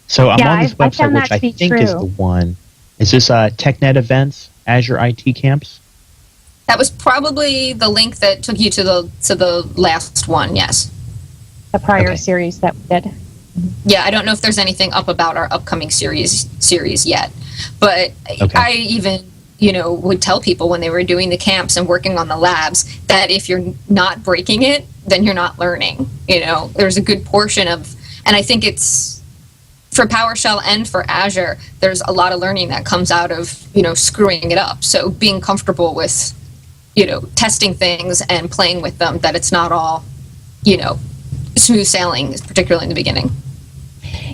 So I'm on this website, which I think is the one. Is this TechNet Events, Azure IT Camps? That was probably the link that took you to the last one, yes. The prior series that we did. Yeah, I don't know if there's anything up about our upcoming series yet. But I even, would tell people when they were doing the camps and working on the labs that if you're not breaking it, then you're not learning. There's a good portion of, and I think it's for PowerShell and for Azure, there's a lot of learning that comes out of, screwing it up. So being comfortable with, testing things and playing with them, that it's not all, smooth sailing, particularly in the beginning.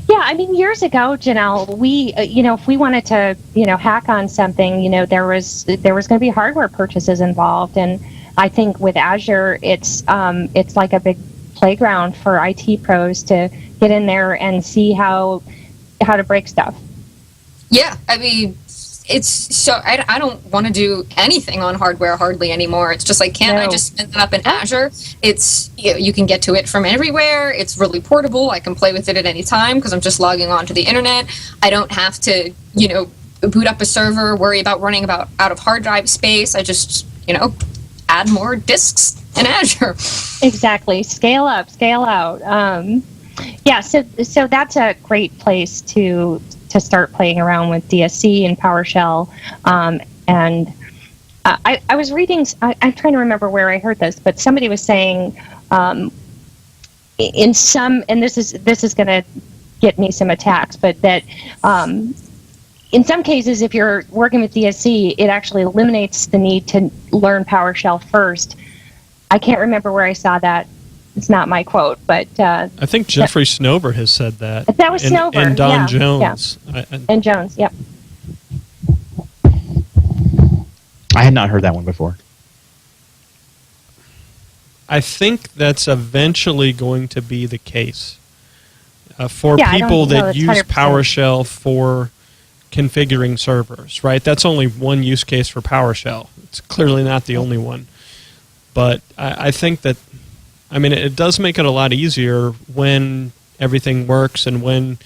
Yeah, I mean, years ago, Janelle, we, if we wanted to, hack on something, there was going to be hardware purchases involved, and I think with Azure, it's like a big playground for IT pros to get in there and see how to break stuff. Yeah, I mean, it's so I don't want to do anything on hardware hardly anymore. It's just like, I just spin it up in Azure? It's you can get to it from everywhere. It's really portable. I can play with it at any time because I'm just logging on to the internet. I don't have to boot up a server, worry about running out of hard drive space. I just add more disks in Azure. Exactly. Scale up, scale out. So that's a great place to start playing around with DSC and PowerShell. And I was reading, I'm trying to remember where I heard this, but somebody was saying in some, and this is going to get me some attacks, but that in some cases, if you're working with DSC, it actually eliminates the need to learn PowerShell first. I can't remember where I saw that. It's not my quote, but... I think Jeffrey Snover has said that. That was Snover, and Don Jones. Yeah. And Jones, yep. I had not heard that one before. I think that's eventually going to be the case. For people that use 100%. PowerShell for configuring servers, right? That's only one use case for PowerShell. It's clearly not the only one. But I think that, it does make it a lot easier when everything works and when,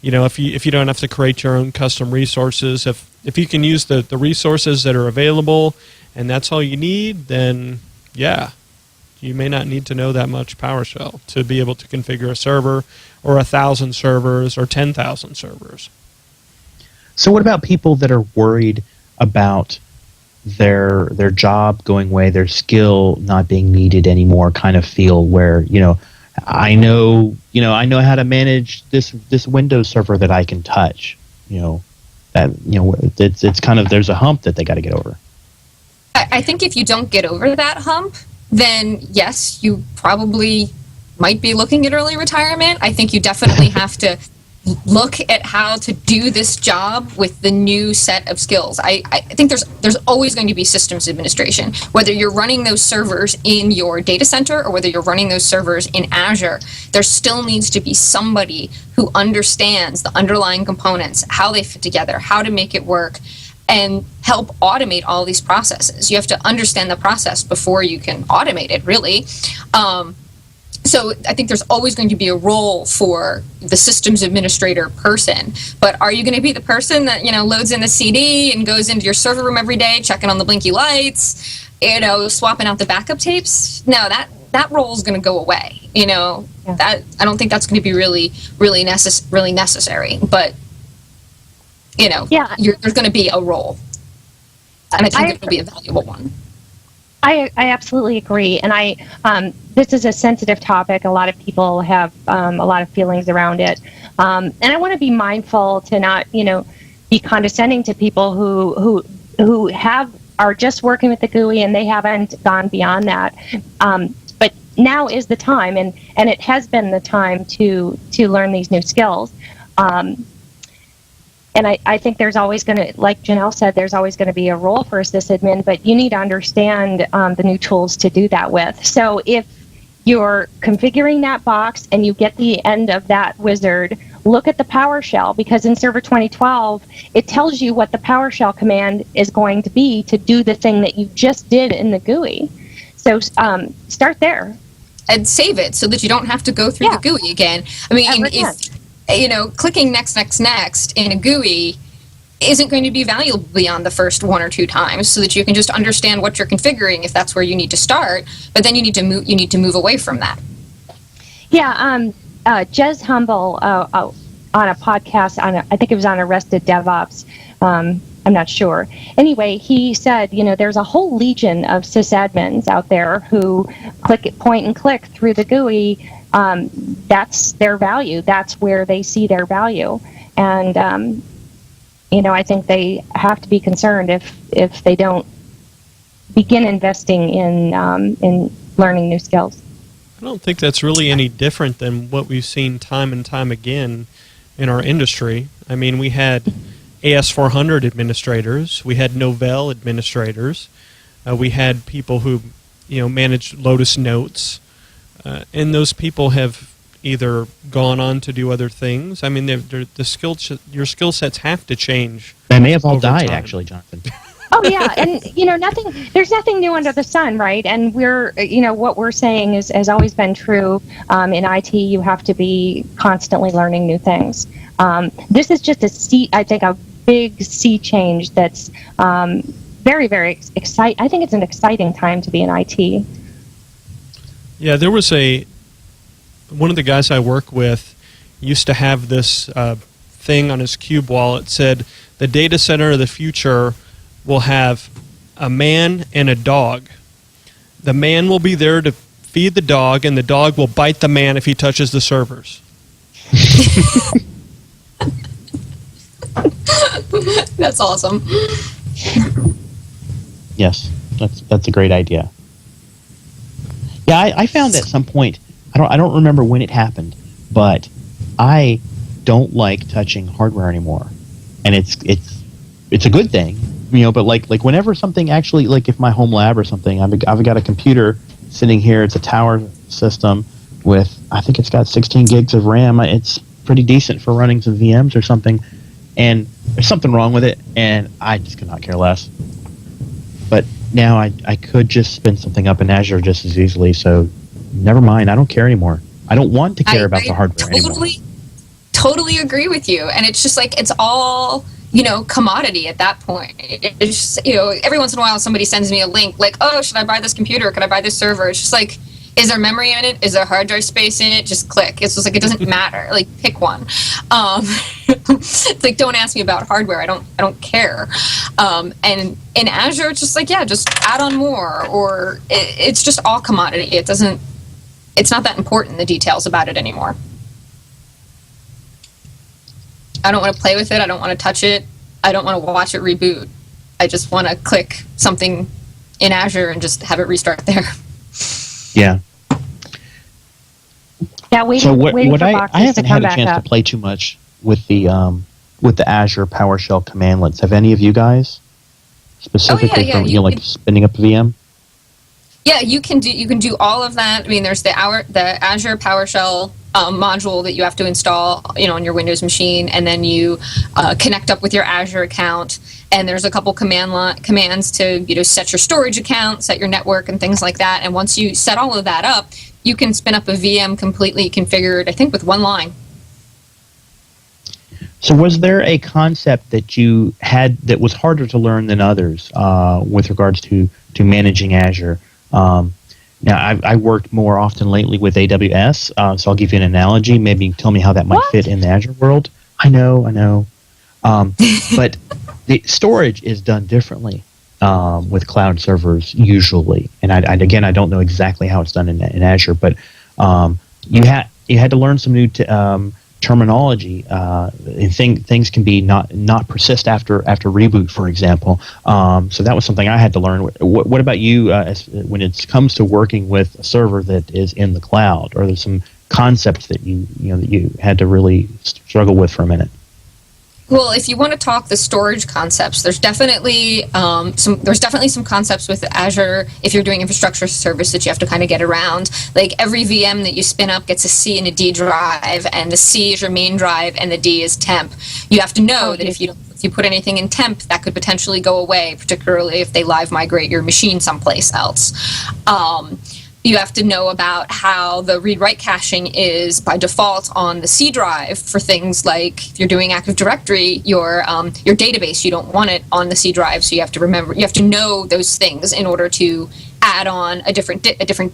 if you don't have to create your own custom resources. If you can use the resources that are available and that's all you need, then yeah, You may not need to know that much PowerShell to be able to configure a server or 1,000 servers or 10,000 servers. So what about people that are worried about their job going away, their skill not being needed anymore, kind of feel where, I know how to manage this Windows server that I can touch, it's kind of, there's a hump that they got to get over. I think if you don't get over that hump, then yes, you probably might be looking at early retirement. I think you definitely have to look at how to do this job with the new set of skills. I think there's always going to be systems administration. Whether you're running those servers in your data center or whether you're running those servers in Azure, there still needs to be somebody who understands the underlying components, how they fit together, how to make it work, and help automate all these processes. You have to understand the process before you can automate it, really. So I think there's always going to be a role for the systems administrator person. But are you going to be the person that, loads in the CD and goes into your server room every day, checking on the blinky lights, swapping out the backup tapes? No, that role is going to go away. That I don't think that's going to be really necessary. But there's going to be a role, and I think it'll be a valuable one. I absolutely agree, and this is a sensitive topic. A lot of people have a lot of feelings around it, and I want to be mindful to not, be condescending to people who are just working with the GUI and they haven't gone beyond that. But now is the time, and it has been the time to learn these new skills. And I think there's always going to, like Janelle said, there's always going to be a role for a sysadmin, but you need to understand the new tools to do that with. So if you're configuring that box and you get the end of that wizard, look at the PowerShell, because in Server 2012, it tells you what the PowerShell command is going to be to do the thing that you just did in the GUI. So start there. And save it so that you don't have to go through the GUI again. I mean, if clicking next in a GUI isn't going to be valuable beyond the first one or two times, so that you can just understand what you're configuring if that's where you need to start. But then you need to move away from that. Yeah, Jez Humble on a podcast I think it was on Arrested DevOps. I'm not sure. Anyway, he said, there's a whole legion of sysadmins out there who point and click through the GUI. That's their value. That's where they see their value. And, I think they have to be concerned if they don't begin investing in learning new skills. I don't think that's really any different than what we've seen time and time again in our industry. I mean, we had AS400 administrators, we had Novell administrators, we had people who, managed Lotus Notes, and those people have either gone on to do other things. I mean, your skill sets have to change. They may have all died, time. actually, Jonathan. Oh yeah, and there's nothing new under the sun, right? And we're, what we're saying has always been true. In IT, you have to be constantly learning new things. This is just a big sea change that's very, very exciting. I think it's an exciting time to be in IT. Yeah, there was one of the guys I work with used to have this thing on his cube wall. It said, the data center of the future will have a man and a dog. The man will be there to feed the dog, and the dog will bite the man if he touches the servers. That's awesome. Yes, that's a great idea. Yeah, I found at some point, I don't remember when it happened, but I don't like touching hardware anymore, and it's a good thing, But like whenever something actually, like if my home lab or something, I've got a computer sitting here. It's a tower system with, I think it's got 16 gigs of RAM. It's pretty decent for running some VMs or something, and there's something wrong with it, and I just could not care less. But now I could just spin something up in Azure just as easily, so never mind. I don't care anymore. I don't want to care about the hardware anymore. Totally agree with you. And it's just like, it's all, commodity at that point. It's just, every once in a while somebody sends me a link like, oh, should I buy this computer? Could I buy this server? It's just like, Is there memory in it? Is there hard drive space in it? Just click. It's just like, it doesn't matter. Like, pick one. It's like, don't ask me about hardware. I don't care. And in Azure, it's just like, yeah, just add on more, or it's just all commodity. It's not that important, the details about it anymore. I don't want to play with it. I don't want to touch it. I don't want to watch it reboot. I just want to click something in Azure and just have it restart there. Yeah. Yeah, waiting, So waiting for I boxes haven't to come had a back chance up. to play too much with the Azure PowerShell commandlets. Have any of you guys specifically yeah, for you like can- spinning up a VM? Yeah, you can do all of that. I mean, there's the Azure PowerShell module that you have to install, on your Windows machine, and then you connect up with your Azure account. And there's a couple commands to set your storage account, set your network, and things like that. And once you set all of that up, you can spin up a VM completely configured, I think, with one line. So was there a concept that you had that was harder to learn than others with regards to managing Azure? Now, I worked more often lately with AWS, so I'll give you an analogy. Maybe you can tell me how that might fit in the Azure world. I know. But the storage is done differently with cloud servers usually. And I don't know exactly how it's done in Azure, but you had to learn some new terminology. And things can be not persist after reboot, for example. So that was something I had to learn. What about you when it comes to working with a server that is in the cloud? Or there's some concepts that you had to really struggle with for a minute? Well, if you want to talk the storage concepts, there's definitely some concepts with Azure if you're doing infrastructure as a service that you have to kind of get around. Like every VM that you spin up gets a C and a D drive, and the C is your main drive and the D is temp. You have to know that if you put anything in temp, that could potentially go away, particularly if they live migrate your machine someplace else. You have to know about how the read-write caching is by default on the C drive for things like if you're doing Active Directory, your database, you don't want it on the C drive, so you have to know those things in order to add on a different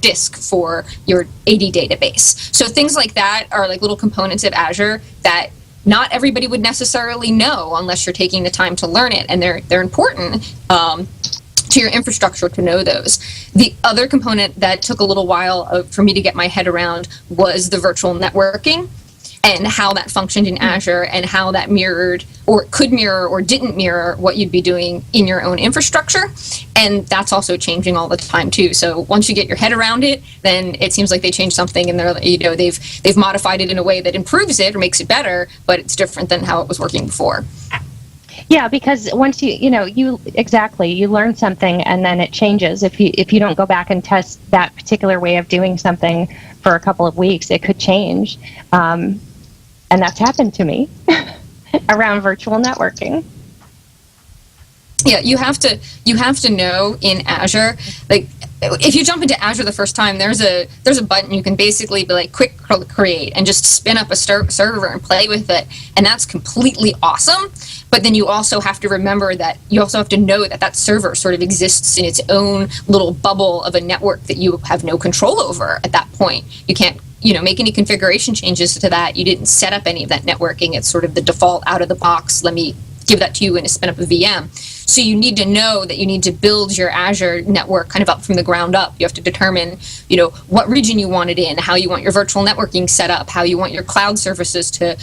disk for your AD database. So things like that are like little components of Azure that not everybody would necessarily know unless you're taking the time to learn it, and they're important to your infrastructure to know those. The other component that took a little while for me to get my head around was the virtual networking and how that functioned in Azure and how that mirrored or could mirror or didn't mirror what you'd be doing in your own infrastructure. And that's also changing all the time too. So once you get your head around it, then it seems like they changed something and they've modified it in a way that improves it or makes it better, but it's different than how it was working before. Yeah, because once you learn something and then it changes. If you don't go back and test that particular way of doing something for a couple of weeks, it could change. And that's happened to me around virtual networking. Yeah, you have to know in Azure, like if you jump into Azure the first time, there's a button you can basically be like quick create and just spin up a server and play with it, and that's completely awesome. But then you also have to remember that you also have to know that server sort of exists in its own little bubble of a network that you have no control over at that point. You can't make any configuration changes to that. You didn't set up any of that networking. It's sort of the default out of the box. Let me give that to you and spin up a VM. So you need to know that you need to build your Azure network kind of up from the ground up. You have to determine, what region you want it in, how you want your virtual networking set up, how you want your cloud services to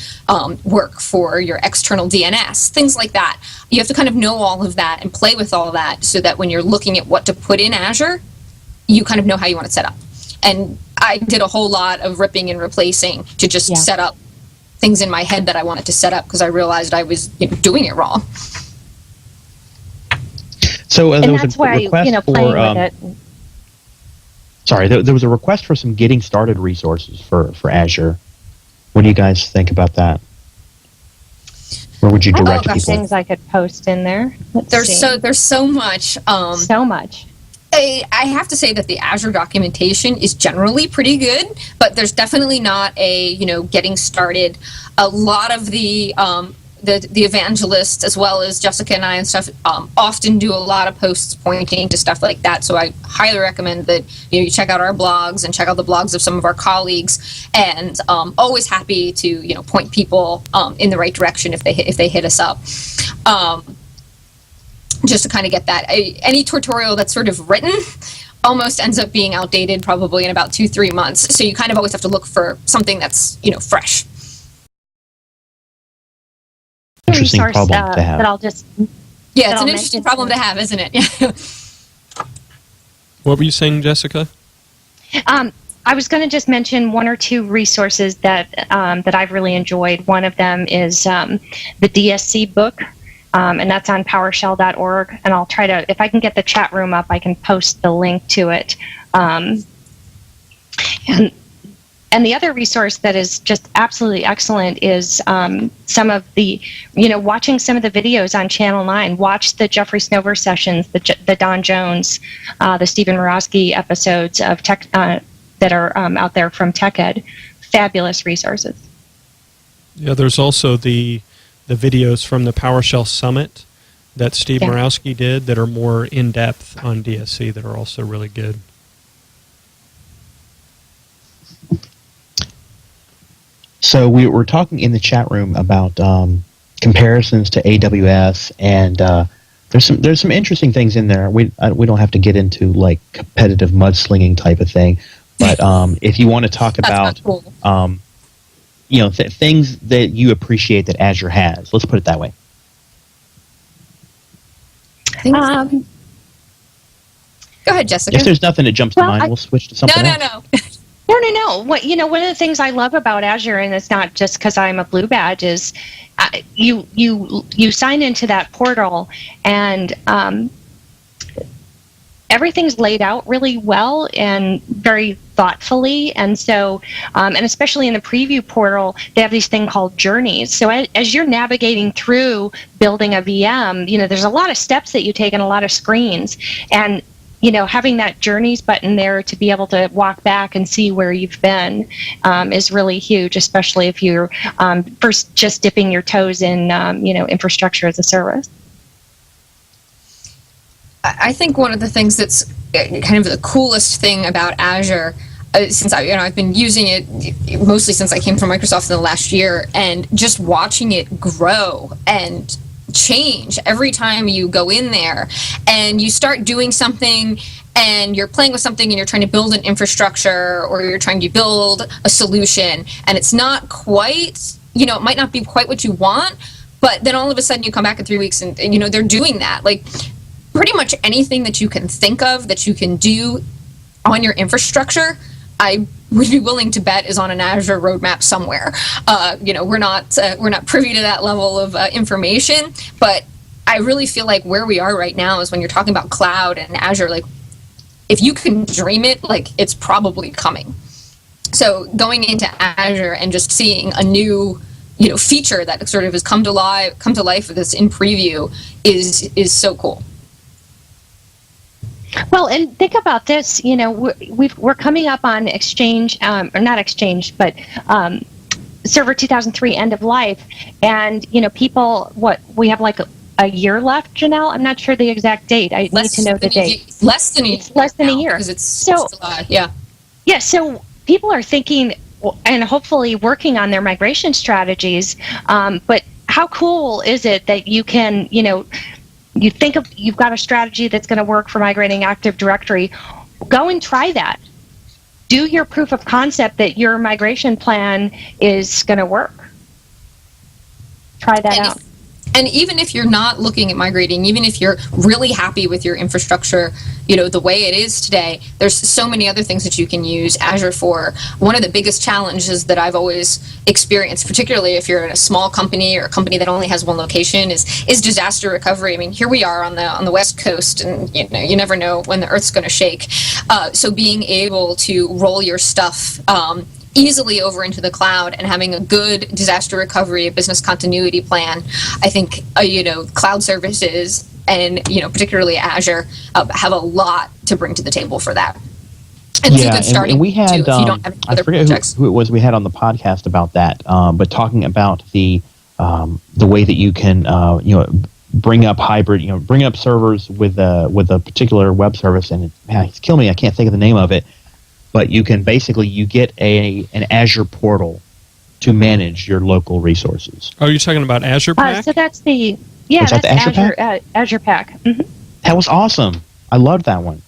work for your external DNS, things like that. You have to kind of know all of that and play with all of that so that when you're looking at what to put in Azure, you kind of know how you want it set up. And I did a whole lot of ripping and replacing to just set up things in my head that I wanted to set up because I realized I was doing it wrong. So there was that's a why request playing for. with it. Sorry, there was a request for some getting started resources for Azure. What do you guys think about that? Where would you direct people? Things I could post in there. There's so much. So much. I have to say that the Azure documentation is generally pretty good, but there's definitely not a getting started. A lot of the the evangelists, as well as Jessica and I and stuff, often do a lot of posts pointing to stuff like that. So I highly recommend that you check out our blogs and check out the blogs of some of our colleagues. And always happy to point people in the right direction if they hit us up. Just to kind of get that. Any tutorial that's sort of written almost ends up being outdated probably in about 2-3 months. So you kind of always have to look for something that's fresh. Interesting problem to have. That I'll just it's an interesting problem to have, isn't it? Yeah. What were you saying, Jessica? I was going to just mention one or two resources that I've really enjoyed. One of them is the DSC book, and that's on PowerShell.org. And I'll try to, if I can get the chat room up, I can post the link to it. And the other resource that is just absolutely excellent is some of the, watching some of the videos on Channel 9. Watch the Jeffrey Snover sessions, the Don Jones, the Stephen Murawski episodes of tech that are out there from TechEd. Fabulous resources. Yeah, there's also the videos from the PowerShell Summit that Steve Murawski did that are more in-depth on DSC that are also really good. So we were talking in the chat room about comparisons to AWS, and there's some interesting things in there. We don't have to get into like competitive mudslinging type of thing, but if you want to talk about cool. Things that you appreciate that Azure has, let's put it that way. Go ahead, Jessica. If there's nothing that jumps to mind, we'll switch to something else. No. No. One of the things I love about Azure, and it's not just because I'm a blue badge, is you sign into that portal, and everything's laid out really well and very thoughtfully. And so, and especially in the preview portal, they have these thing called journeys. So as you're navigating through building a VM, there's a lot of steps that you take and a lot of screens. And having that journeys button there to be able to walk back and see where you've been is really huge, especially if you're first just dipping your toes in, infrastructure as a service. I think one of the things that's kind of the coolest thing about Azure, since I've been using it mostly since I came from Microsoft in the last year, and just watching it grow and change every time you go in there and you start doing something and you're playing with something and you're trying to build an infrastructure or you're trying to build a solution and it's not quite, it might not be quite what you want, but then all of a sudden you come back in 3 weeks and they're doing that. Like pretty much anything that you can think of that you can do on your infrastructure, I would be willing to bet is on an Azure roadmap somewhere. We're not privy to that level of information, but I really feel like where we are right now is when you're talking about cloud and Azure, like if you can dream it, like it's probably coming. So going into Azure and just seeing a new feature that sort of has come to life that's in preview is so cool. Well, and think about this, we're coming up on Exchange, or not Exchange, but Server 2003 end of life. And, people, we have like a year left, Janelle? I'm not sure the exact date. I need to know the date. Less than a year. It's less than a year. Because it's July, yeah. Yeah, so people are thinking and hopefully working on their migration strategies. But how cool is it that you can, you think you've got a strategy that's going to work for migrating Active Directory, go and try that. Do your proof of concept that your migration plan is going to work. Try that out. And even if you're not looking at migrating, even if you're really happy with your infrastructure, the way it is today, there's so many other things that you can use Azure for. One of the biggest challenges that I've always experienced, particularly if you're in a small company or a company that only has one location, is disaster recovery. I mean, here we are on the West Coast, and you never know when the Earth's going to shake. So being able to roll your stuff easily over into the cloud and having a good disaster recovery, a business continuity plan, I think cloud services and particularly Azure have a lot to bring to the table for that. And it's a good starting and we had too, if you don't have any other I forget projects. who it was we had on the podcast about that, but talking about the the way that you can bring up hybrid, bring up servers with a particular web service, and it's killing me. I can't think of the name of it, but you can basically you get an Azure portal to manage your local resources. Oh, you're talking about Azure Pack? So that's the Azure Pack. Mm-hmm. That was awesome. I loved that one.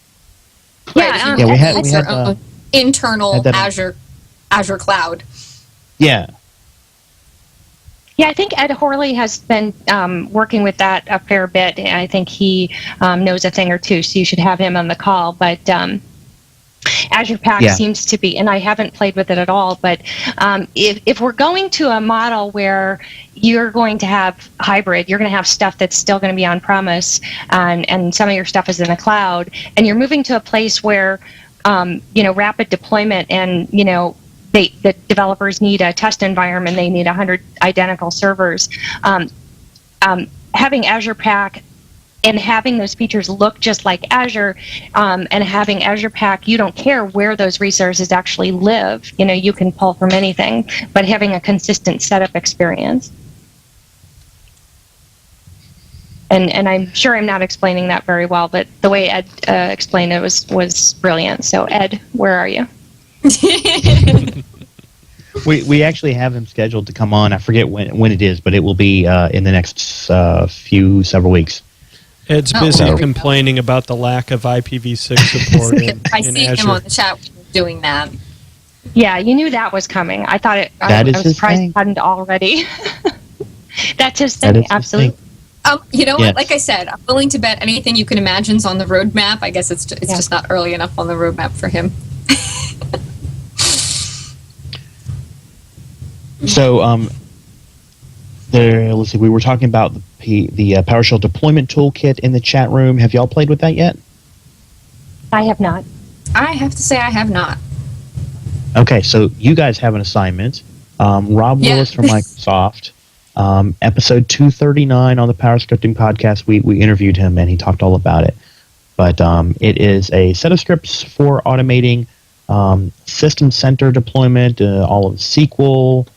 Right. We had internal Azure cloud. Yeah. Yeah, I think Ed Horley has been working with that a fair bit. I think he knows a thing or two, so you should have him on the call. But Azure Pack seems to be, and I haven't played with it at all, but if we're going to a model where you're going to have hybrid, you're going to have stuff that's still going to be on-premise, and some of your stuff is in the cloud, and you're moving to a place where, rapid deployment and, the developers need a test environment, they need 100 identical servers. Having Azure Pack and having those features look just like Azure, and having Azure Pack, you don't care where those resources actually live. You can pull from anything, but having a consistent setup experience. And I'm sure I'm not explaining that very well, but the way Ed explained it was brilliant. So Ed, where are you? We actually have him scheduled to come on. I forget when it is, but it will be in the next several weeks. Ed's busy complaining about the lack of IPv6 support in see Azure. him on the chat doing that. Yeah, you knew that was coming. I thought it. I was surprised it hadn't already. That's his thing. Absolutely. You know what? Like I said, I'm willing to bet anything you can imagine's on the roadmap. I guess it's just not early enough on the roadmap for him. So, let's see. We were talking about the PowerShell deployment toolkit in the chat room. Have y'all played with that yet? I have not. I have to say I have not. Okay, so you guys have an assignment. Rob Willis from Microsoft, episode 239 on the PowerScripting podcast. We interviewed him and he talked all about it. But it is a set of scripts for automating System Center deployment, all of SQL.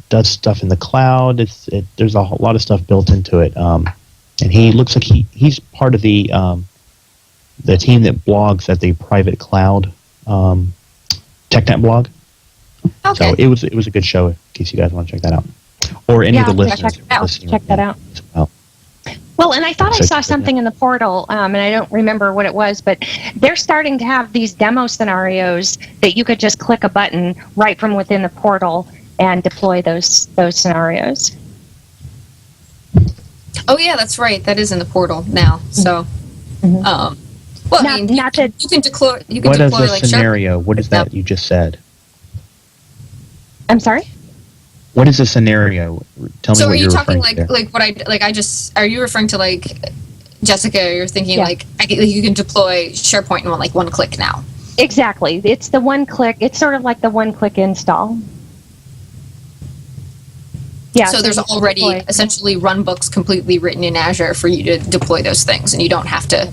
Does stuff in the cloud. There's a lot of stuff built into it, and he looks like he's part of the team that blogs at the private cloud TechNet blog. Okay. So it was a good show in case you guys want to check that out, or any of the listeners. Check that out. Well, and I thought I saw something in the portal, and I don't remember what it was, but they're starting to have these demo scenarios that you could just click a button right from within the portal and deploy those scenarios. Oh yeah, that's right. That is in the portal now. So, you can deploy. You can what deploy is a scenario? What is that you just said? I'm sorry. What is a scenario? Tell me. So what are you you're talking are you referring to Jessica? You're thinking you can deploy SharePoint in one click now. Exactly. It's the one click. It's sort of like the one click install. Yeah, so there's already essentially runbooks completely written in Azure for you to deploy those things, and you don't have to,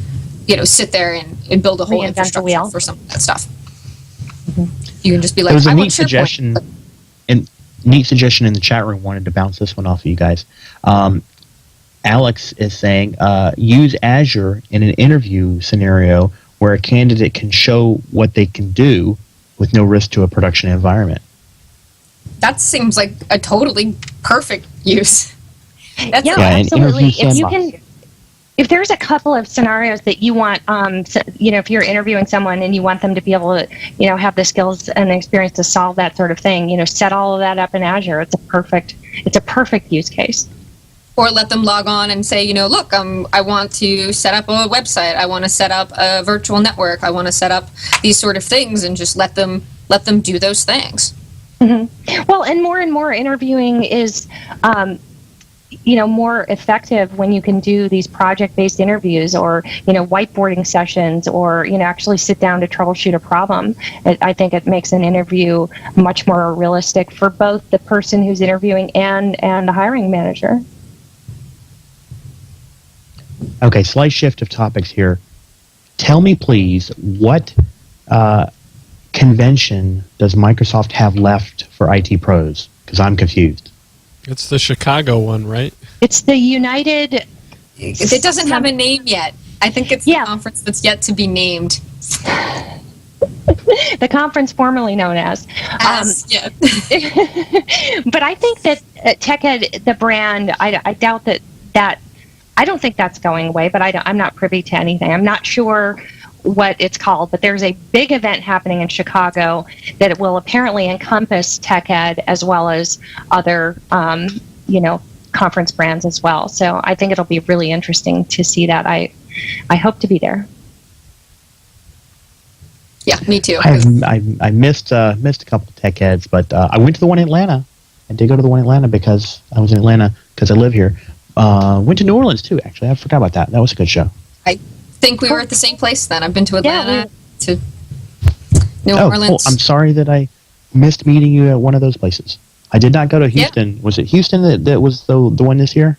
sit there and build a whole infrastructure for some of that stuff. Mm-hmm. You can just be like, "There's a neat suggestion, in the chat room. Wanted to bounce this one off of you guys. Alex is saying use Azure in an interview scenario where a candidate can show what they can do with no risk to a production environment." That seems like a totally perfect use. Absolutely. If there's a couple of scenarios that you want, if you're interviewing someone and you want them to be able to, have the skills and the experience to solve that sort of thing, set all of that up in Azure. It's a perfect use case. Or let them log on and say, look, I want to set up a website. I want to set up a virtual network. I want to set up these sort of things, and just let them do those things. Mm-hmm. Well, and more interviewing is, more effective when you can do these project-based interviews or, whiteboarding sessions or, actually sit down to troubleshoot a problem. I think it makes an interview much more realistic for both the person who's interviewing and the hiring manager. Okay, slight shift of topics here. Tell me, please, what convention does Microsoft have left for IT pros? Because I'm confused. It's the Chicago one, right? It's the United. It doesn't have a name yet. I think it's the conference that's yet to be named. The conference formerly known as. Yeah. But I think that TechEd, the brand, I doubt that I don't think that's going away, but I'm not privy to anything. I'm not sure what it's called, but there's a big event happening in Chicago that it will apparently encompass TechEd as well as other, conference brands as well. So I think it'll be really interesting to see that. I hope to be there. Yeah, me too. I missed a couple of tech heads, but I went to the one in Atlanta. I did go to the one in Atlanta because I was in Atlanta because I live here. Went to New Orleans too, actually. I forgot about that. That was a good show. I think we were at the same place then. I've been to Atlanta, to New Orleans. Cool. I'm sorry that I missed meeting you at one of those places. I did not go to Houston. Yeah. Was it Houston that was the one this year?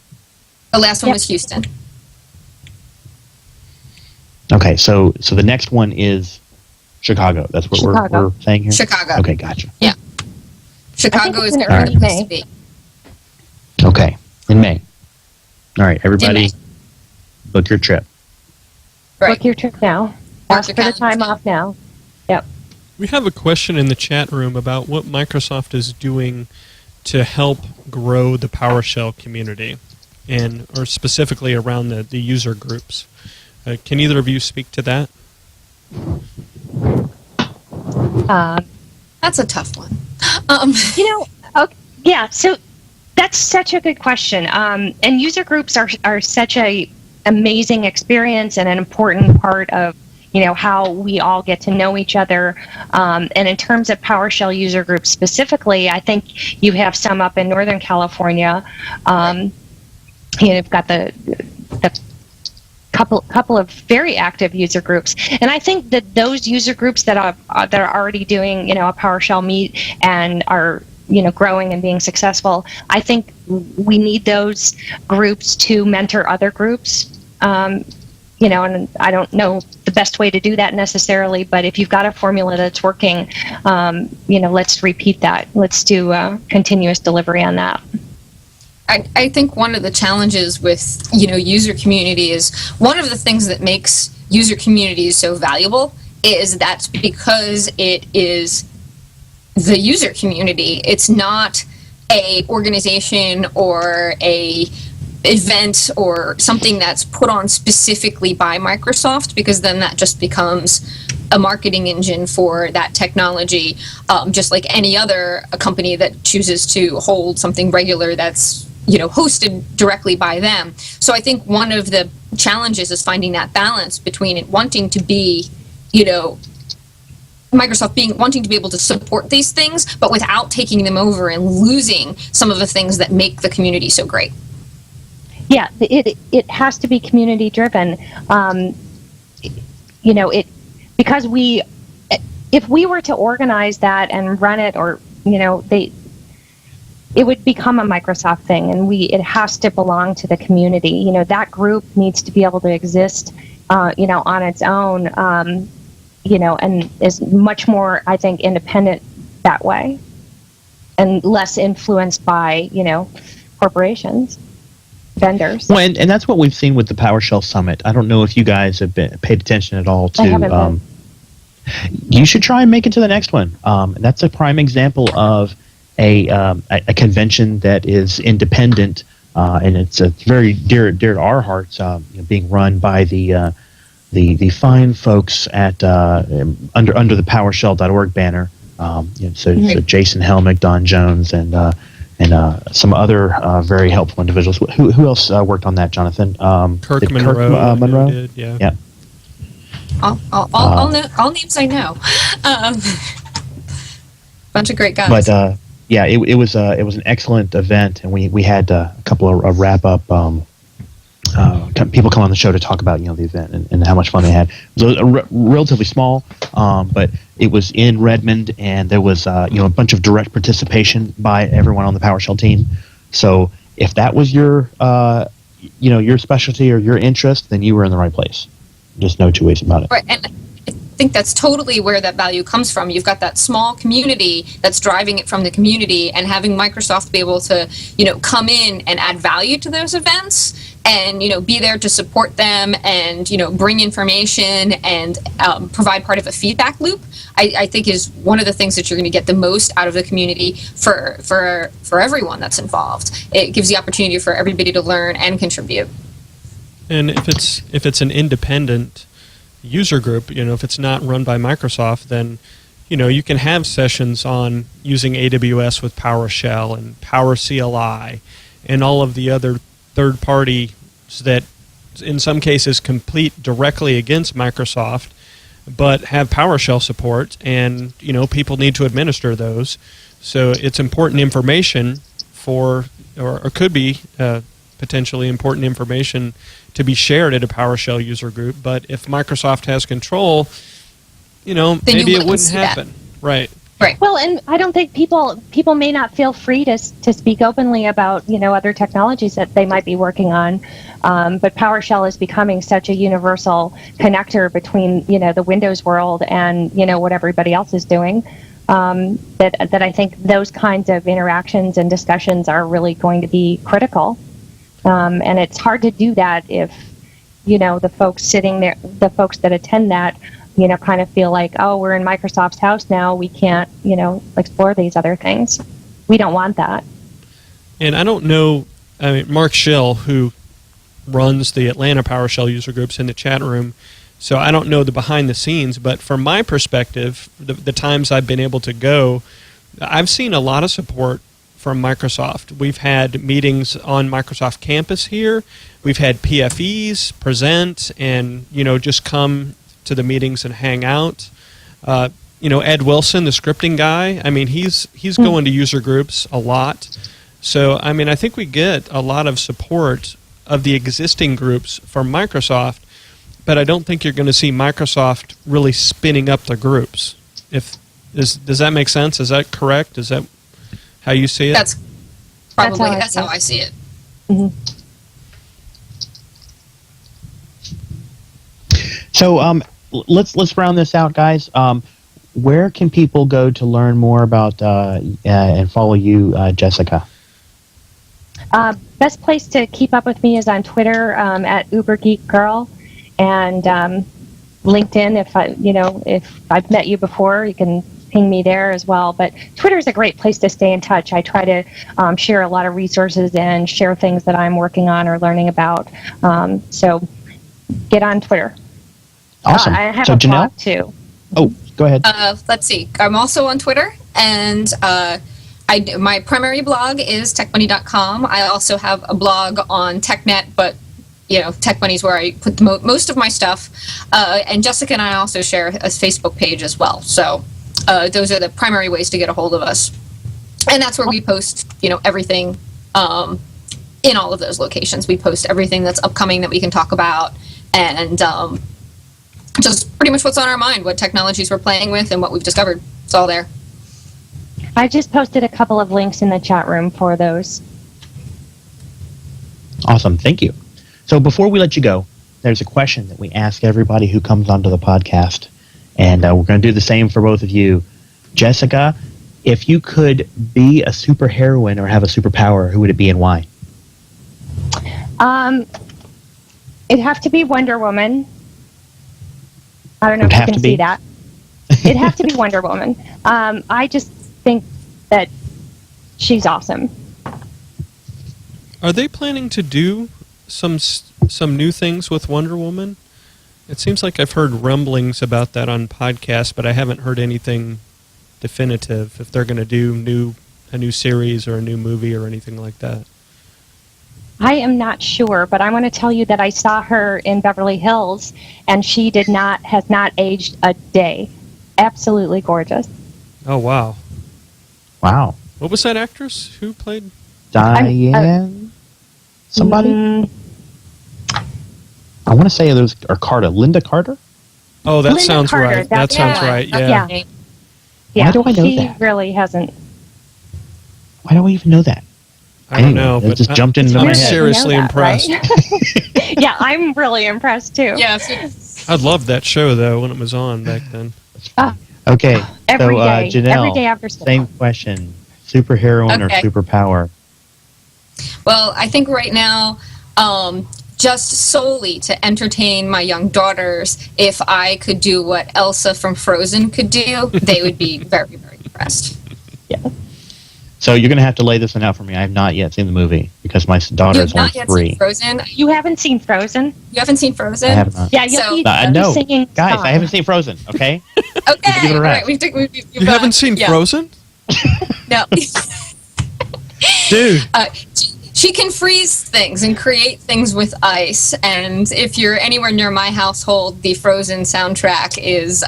The last one was Houston. Okay, so the next one is Chicago. That's what we're saying here? Chicago. Okay, gotcha. Yeah. Chicago is where it's supposed to be. Okay, in May. All right, everybody, book your trip. Right. Book your trip now. Ask for the time off now. Yep. We have a question in the chat room about what Microsoft is doing to help grow the PowerShell community, or specifically around the user groups. Can either of you speak to that? That's a tough one. So that's such a good question. And user groups are such a amazing experience and an important part of how we all get to know each other. And in terms of PowerShell user groups specifically, I think you have some up in Northern California. You've got the couple of very active user groups, and I think that those user groups that are already doing a PowerShell meet and are growing and being successful, I think we need those groups to mentor other groups. And I don't know the best way to do that necessarily, but if you've got a formula that's working, let's repeat that. Let's do continuous delivery on that. I think one of the challenges with user community is one of the things that makes user communities so valuable is that's because it is the user community. It's not a organization or a event or something that's put on specifically by Microsoft, because then that just becomes a marketing engine for that technology, just like any other company that chooses to hold something regular that's hosted directly by them. So I think one of the challenges is finding that balance between it wanting to be, Microsoft wanting to be able to support these things, but without taking them over and losing some of the things that make the community so great. Yeah, it has to be community driven. Because if we were to organize that and run it, or it would become a Microsoft thing, and it has to belong to the community. That group needs to be able to exist, on its own, and is much more, I think, independent that way, and less influenced by, corporations, vendors. Well, and that's what we've seen with the PowerShell Summit. I don't know if you guys have paid attention at all to. You should try and make it to the next one. That's a prime example of a convention that is independent, and it's very dear to our hearts. Being run by the fine folks at under the PowerShell.org banner. So Jason Helmick, Don Jones, and some other very helpful individuals. Who else worked on that, Jonathan? Kirk Monroe. Monroe? Did, yeah. Yeah. All names I know. Bunch of great guys. But it was an excellent event, and we had a couple of wrap up. People come on the show to talk about the event and how much fun they had. It was relatively small, but it was in Redmond, and there was a bunch of direct participation by everyone on the PowerShell team. So if that was your your specialty or your interest, then you were in the right place. Just no two ways about it. Right, and think that's totally where that value comes from. You've got that small community that's driving it from the community, and having Microsoft be able to, come in and add value to those events and, be there to support them and, bring information and provide part of a feedback loop, I think is one of the things that you're going to get the most out of the community for everyone that's involved. It gives the opportunity for everybody to learn and contribute. And if it's an independent user group, if it's not run by Microsoft, then you can have sessions on using AWS with PowerShell and PowerCLI and all of the other third parties that in some cases compete directly against Microsoft but have PowerShell support, and people need to administer those. So it's important information or could be potentially important information to be shared at a PowerShell user group. But if Microsoft has control, maybe it wouldn't happen. Right. Right. Well, and I don't think people may not feel free to speak openly about other technologies that they might be working on, but PowerShell is becoming such a universal connector between the Windows world and what everybody else is doing, that I think those kinds of interactions and discussions are really going to be critical. And it's hard to do that if, the folks sitting there, the folks that attend that, kind of feel like, oh, we're in Microsoft's house now, we can't, explore these other things. We don't want that. And I don't know, Mark Schill, who runs the Atlanta PowerShell user groups in the chat room, so I don't know the behind the scenes, but from my perspective, the times I've been able to go, I've seen a lot of support from Microsoft. We've had meetings on Microsoft campus here. We've had PFEs present and, just come to the meetings and hang out. Ed Wilson, the scripting guy, he's going to user groups a lot. So, I think we get a lot of support of the existing groups from Microsoft, but I don't think you're going to see Microsoft really spinning up the groups. Does that make sense? Is that correct? Is that how you see it? That's how I see it. Mm-hmm. So let's round this out, guys. Where can people go to learn more about and follow you, Jessica? Best place to keep up with me is on Twitter at UberGeekGirl, and LinkedIn. If I've met you before, you can ping me there as well. But Twitter is a great place to stay in touch. I try to share a lot of resources and share things that I'm working on or learning about. So get on Twitter. Awesome. I have so a Janelle? blog too. Oh, go ahead. Let's see. I'm also on Twitter, and my primary blog is techmoney.com. I also have a blog on TechNet, but TechMoney is where I put most of my stuff. And Jessica and I also share a Facebook page as well. So those are the primary ways to get a hold of us, and that's where we post everything in all of those locations. We post everything that's upcoming that we can talk about, and just pretty much what's on our mind, what technologies we're playing with, and what we've discovered. It's all there. I just posted a couple of links in the chat room for those. Awesome. Thank you. So before we let you go, there's a question that we ask everybody who comes onto the podcast, and we're going to do the same for both of you. Jessica, if you could be a superheroine or have a superpower, who would it be and why? It'd have to be Wonder Woman. I don't know if you can see that. It'd have to be Wonder Woman. I just think that she's awesome. Are they planning to do some new things with Wonder Woman? It seems like I've heard rumblings about that on podcasts, but I haven't heard anything definitive if they're going to do a new series or a new movie or anything like that. I am not sure, but I want to tell you that I saw her in Beverly Hills, and she has not aged a day. Absolutely gorgeous. Oh, wow. Wow. What was that actress who played? Diane? Somebody? I want to say those are Carter. Linda Carter? Oh, that Linda sounds Carter, right. That sounds right, yeah. Yeah. Why do I know she that? really hasn't. Why do I even know that? I don't know, it but just jumped into my I'm head. seriously You know that, impressed. right? Yeah, I'm really impressed too. Yeah, I loved that show, though, when it was on back then. Okay, Every so day. Janelle, Every day after school. same question: superheroine or Okay. superpower? Well, I think right now, just solely to entertain my young daughters, if I could do what Elsa from Frozen could do, they would be very, very impressed. Yeah. So you're going to have to lay this one out for me. I have not yet seen the movie because my daughter You is have only not yet 3. seen Frozen? You haven't seen Frozen? You haven't seen Frozen? I have not. Yeah, you'll So- be No, singing guys, song. I haven't seen Frozen. Okay. Give it Okay, a all rest. right. We've You haven't seen Frozen? No. Dude. She can freeze things and create things with ice. And if you're anywhere near my household, the Frozen soundtrack is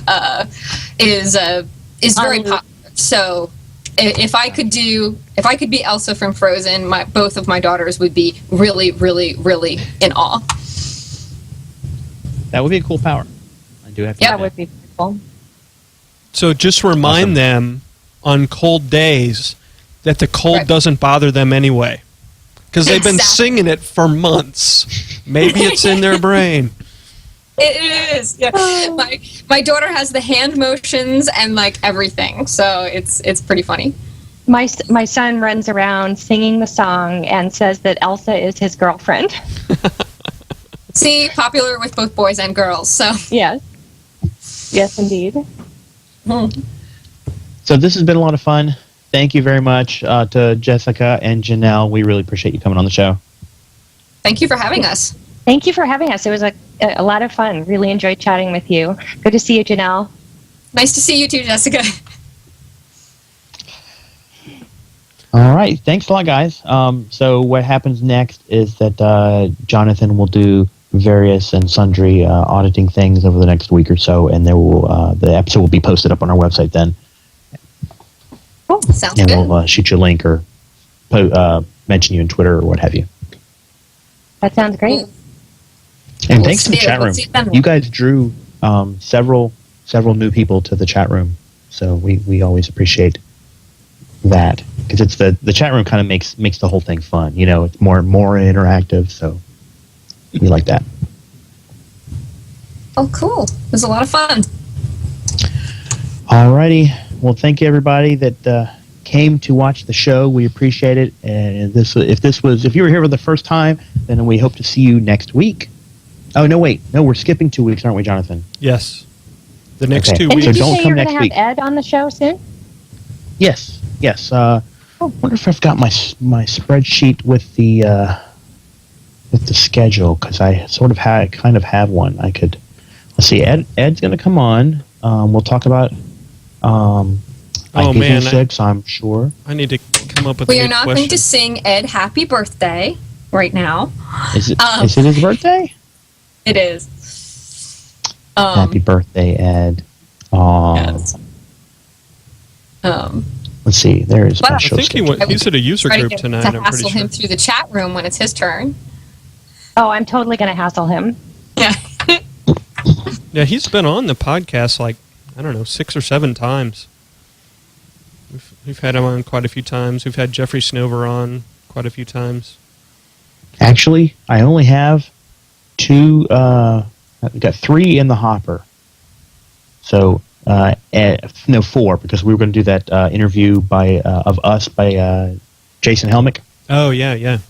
very popular. So if I could be Elsa from Frozen, both of my daughters would be really, really, really in awe. That would be a cool power. I do have to. Yep. That would be cool. So just remind Awesome. them on cold days that the cold Right. doesn't bother them anyway. Because they've been Exactly. singing it for months. Maybe it's in their brain. It is. Yeah. My daughter has the hand motions and like everything, so it's pretty funny. My son runs around singing the song and says that Elsa is his girlfriend. See, popular with both boys and girls. So Yes. Yes, indeed. So this has been a lot of fun. Thank you very much to Jessica and Janelle. We really appreciate you coming on the show. thank you for having us. Thank you for having us. It was a lot of fun. Really enjoyed chatting with you. Good to see you, Janelle. Nice to see you too, Jessica. All right. Thanks a lot, guys. So what happens next is that Jonathan will do various and sundry auditing things over the next week or so, and the episode will be posted up on our website then. Cool. Sounds And good. we'll shoot you a link or mention you in Twitter or what have you. That sounds great. And We'll thanks to the see- chat we'll room. see them. You guys drew several new people to the chat room, so we always appreciate that because it's the chat room kind of makes the whole thing fun. You know, it's more interactive, so we like that. Oh, cool. It was a lot of fun. Alrighty, well, thank you everybody that came to watch the show. We appreciate it. And if you were here for the first time, then we hope to see you next week. Oh no, wait, no, we're skipping 2 weeks, aren't we, Jonathan? Yes. The next Okay. 2 And weeks. So did you don't say come you're going next to have week. Ed on the show soon? Yes. Wonder if I've got my spreadsheet with the schedule because I sort of kind of have one. I could. Let's see. Ed's going to come on. We'll talk about IPv6. I'm sure. I need to come up with We a are good not question. going to sing Ed happy birthday right now. Is it Um, is it his birthday? It is. Happy birthday, Ed. Yes. Let's see. There is my Well, I show I think schedule. he's at a user Try to group get tonight, to I'm pretty hassle sure. him through the chat room when it's his turn. Oh, I'm totally going to hassle him. Yeah. Yeah, he's been on the podcast like, I don't know, 6 or 7 times. We've had him on quite a few times. We've had Jeffrey Snover on quite a few times. Actually, I only have 2. I've got 3 in the hopper. So, 4 because we were going to do that interview of us by Jason Helmick. Oh, yeah. That'd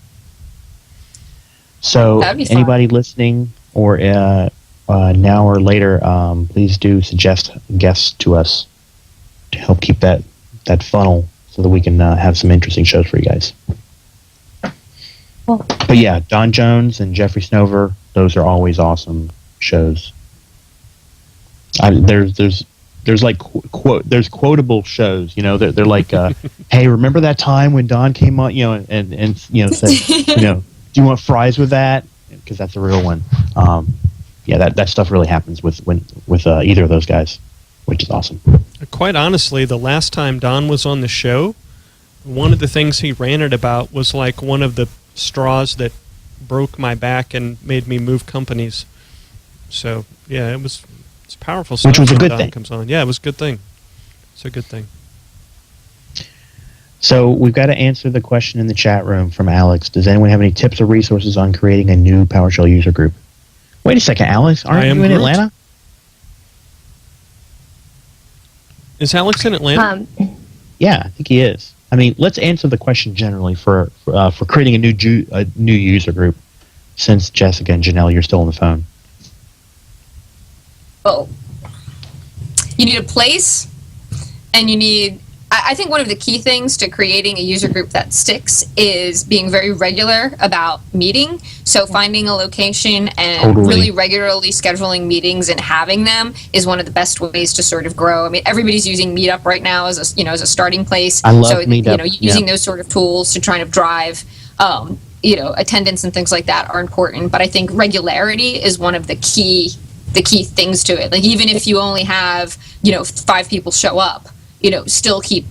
So, be fun. anybody listening or now or later, please do suggest guests to us to help keep that funnel so that we can have some interesting shows for you guys. Cool. But yeah, Don Jones and Jeffrey Snover, those are always awesome shows. There's like there's quotable shows, you know. They're like, hey, remember that time when Don came on, you know, and said, you know, do you want fries with that? Because that's a real one. Yeah, that stuff really happens with either of those guys, which is awesome. Quite honestly, the last time Don was on the show, one of the things he ranted about was like one of the straws that broke my back and made me move companies. So, yeah, it's powerful stuff Which was a when good Don thing. comes on. Yeah, it was a good thing. It's a good thing. So we've got to answer the question in the chat room from Alex. Does anyone have any tips or resources on creating a new PowerShell user group? Wait a second, Alex. Aren't I am you in Groot. Atlanta? Is Alex in Atlanta? Yeah, I think he is. I mean, let's answer the question generally for creating a new user group. Since Jessica and Janelle, you're still on the phone. Well, you need a place, and you need. I think one of the key things to creating a user group that sticks is being very regular about meeting. So finding a location and really regularly scheduling meetings and having them is one of the best ways to sort of grow. I mean, everybody's using Meetup right now as a starting place. I love Meetup. Using those sort of tools to try to drive attendance and things like that are important. But I think regularity is one of the key things to it. Like, even if you only have 5 people show up, still keep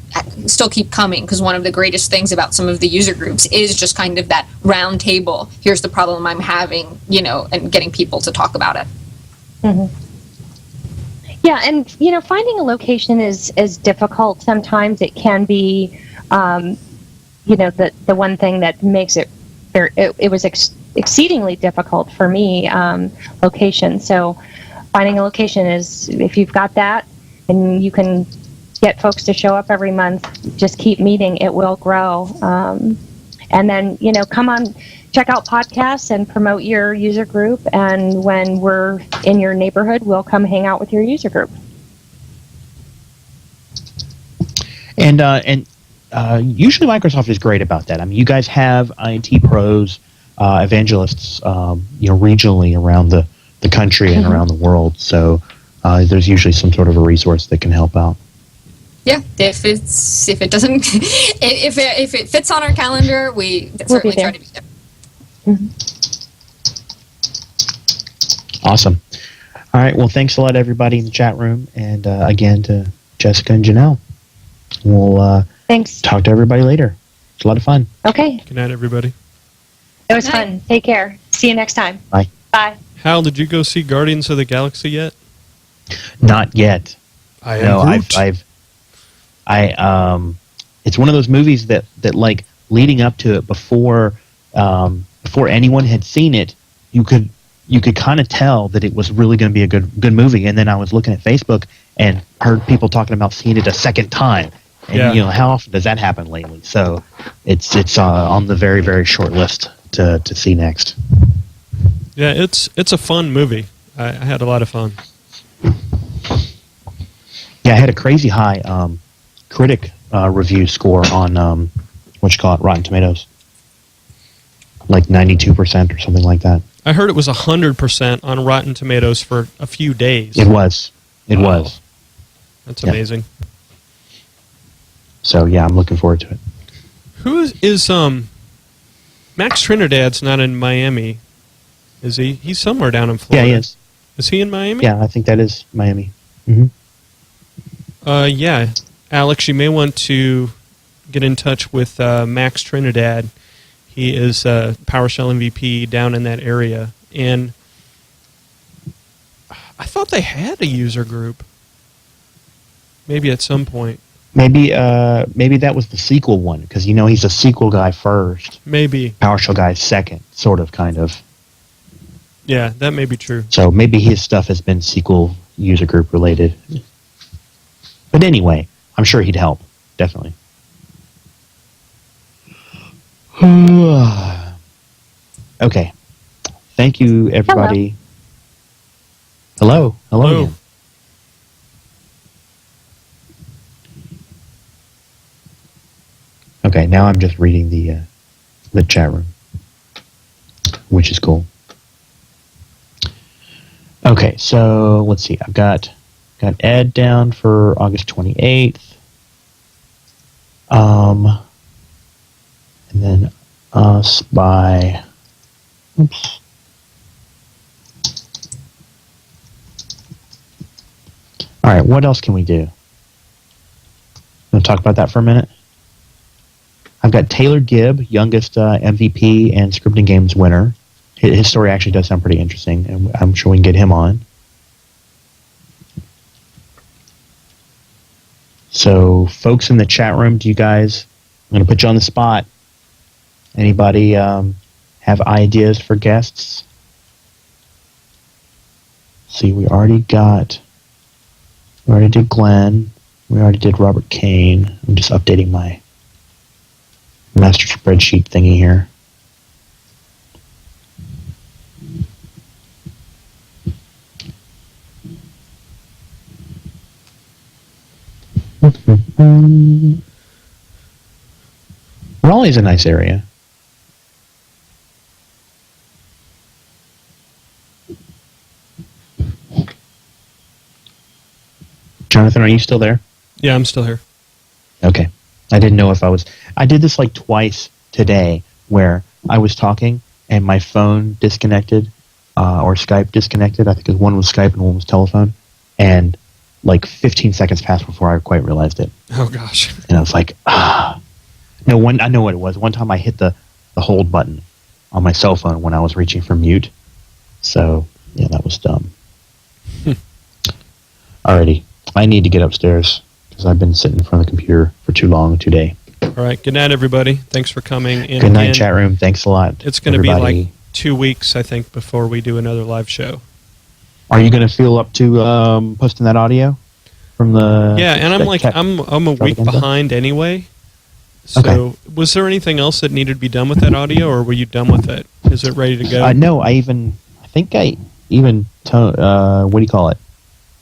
coming, because one of the greatest things about some of the user groups is just kind of that round table. Here's the problem I'm having, and getting people to talk about it. Mm-hmm. Yeah, and finding a location is difficult. Sometimes it can be, the one thing that makes it was exceedingly difficult for me, location. So finding a location is, if you've got that and you can get folks to show up every month, just keep meeting, it will grow. And then, come on, check out podcasts and promote your user group. And when we're in your neighborhood, we'll come hang out with your user group. And usually Microsoft is great about that. I mean, you guys have IT pros, evangelists, regionally around the country and around the world. So there's usually some sort of a resource that can help out. Yeah, if it fits on our calendar, we'll certainly try to be there. Mm-hmm. Awesome. All right. Well, thanks a lot, everybody in the chat room, and again to Jessica and Janelle. We'll thanks. Talk to everybody later. It's a lot of fun. Okay. Good night, everybody. It was fun. Take care. See you next time. Bye. Bye. Hal, did you go see Guardians of the Galaxy yet? Not yet. It's one of those movies that like leading up to it, before anyone had seen it, you could kind of tell that it was really going to be a good movie. And then I was looking at Facebook and heard people talking about seeing it a second time. And how often does that happen lately? So it's on the very, very short list to see next. Yeah, it's a fun movie. I had a lot of fun. Yeah, I had a crazy high critic review score on Rotten Tomatoes, like 92% or something like that. I heard it was 100% on Rotten Tomatoes for a few days. It was. That's amazing. So yeah, I'm looking forward to it. Who is Max Trinidad's not in Miami, is he? He's somewhere down in Florida. Yeah, he is. Is he in Miami? Yeah, I think that is Miami. Mm-hmm. Yeah, Alex, you may want to get in touch with Max Trinidad. He is PowerShell MVP down in that area, and I thought they had a user group. Maybe at some point. Maybe that was the sequel one, because he's a sequel guy first. Maybe PowerShell guy second, sort of, kind of. Yeah, that may be true. So maybe his stuff has been sequel user group related. But anyway, I'm sure he'd help, definitely. Okay. Thank you, everybody. Hello. Again. Okay, now I'm just reading the chat room, which is cool. Okay, so let's see. I've got Ed down for August 28th. And then us by... Oops. All right, what else can we do? Want to talk about that for a minute? I've got Taylor Gibb, youngest MVP and Scripting Games winner. His story actually does sound pretty interesting, and I'm sure we can get him on. So, folks in the chat room, I'm going to put you on the spot. Anybody have ideas for guests? See, we already did Glenn. We already did Robert Kane. I'm just updating my master spreadsheet thingy here. Raleigh's a nice area. Jonathan, are you still there? Yeah, I'm still here. Okay. I didn't know if I was... I did this like twice today where I was talking and my phone disconnected or Skype disconnected. I think one was Skype and one was telephone. And like 15 seconds passed before I quite realized it. Oh, gosh. And I was like, No, I know what it was. One time I hit the hold button on my cell phone when I was reaching for mute. So, yeah, that was dumb. Alrighty. I need to get upstairs because I've been sitting in front of the computer for too long today. All right. Good night, everybody. Thanks for coming. And good night, again, chat room. Thanks a lot. It's going to be like 2 weeks, I think, before we do another live show. Are you going to feel up to posting that audio from the? Yeah, and I'm a week behind anyway. So, okay. Was there anything else that needed to be done with that audio, or were you done with it? Is it ready to go? No, I think I even what do you call it?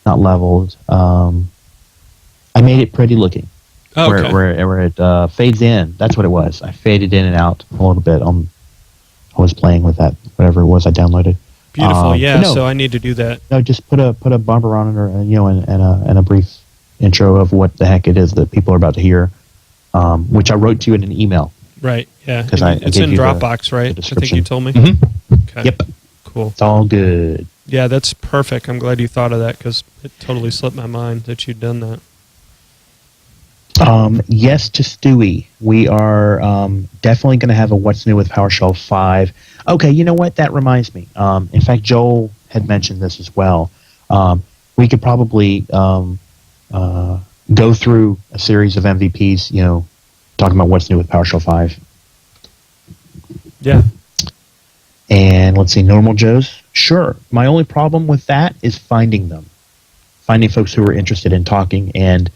Not leveled. I made it pretty looking. Oh, okay. Where it fades in. That's what it was. I faded in and out a little bit. I was playing with that, whatever it was I downloaded. Beautiful. Yeah. So I need to do that. No, just put a bumper on it, or and a brief intro of what the heck it is that people are about to hear, which I wrote to you in an email. Right. Yeah. Because it's in Dropbox, right? I think you told me. Mm-hmm. Okay. Yep. Cool. It's all good. Yeah, that's perfect. I'm glad you thought of that because it totally slipped my mind that you'd done that. Yes to Stewie. We are definitely going to have a What's New with PowerShell 5. Okay, you know what? That reminds me. In fact, Joel had mentioned this as well. We could probably go through a series of MVPs, talking about what's new with PowerShell 5. Yeah. And let's see, normal Joes? Sure. My only problem with that is finding them. Finding folks who are interested in talking and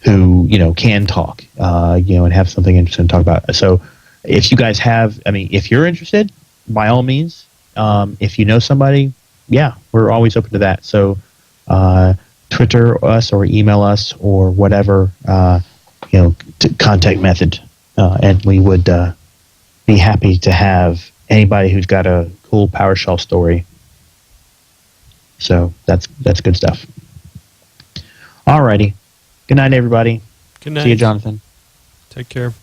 who, can talk, and have something interesting to talk about. So if you guys if you're interested, by all means, if you know somebody, yeah, we're always open to that. So Twitter us or email us or whatever, contact method, and we would be happy to have anybody who's got a cool PowerShell story. So that's good stuff. Alrighty. Good night, everybody. Good night. See you, Jonathan. Take care.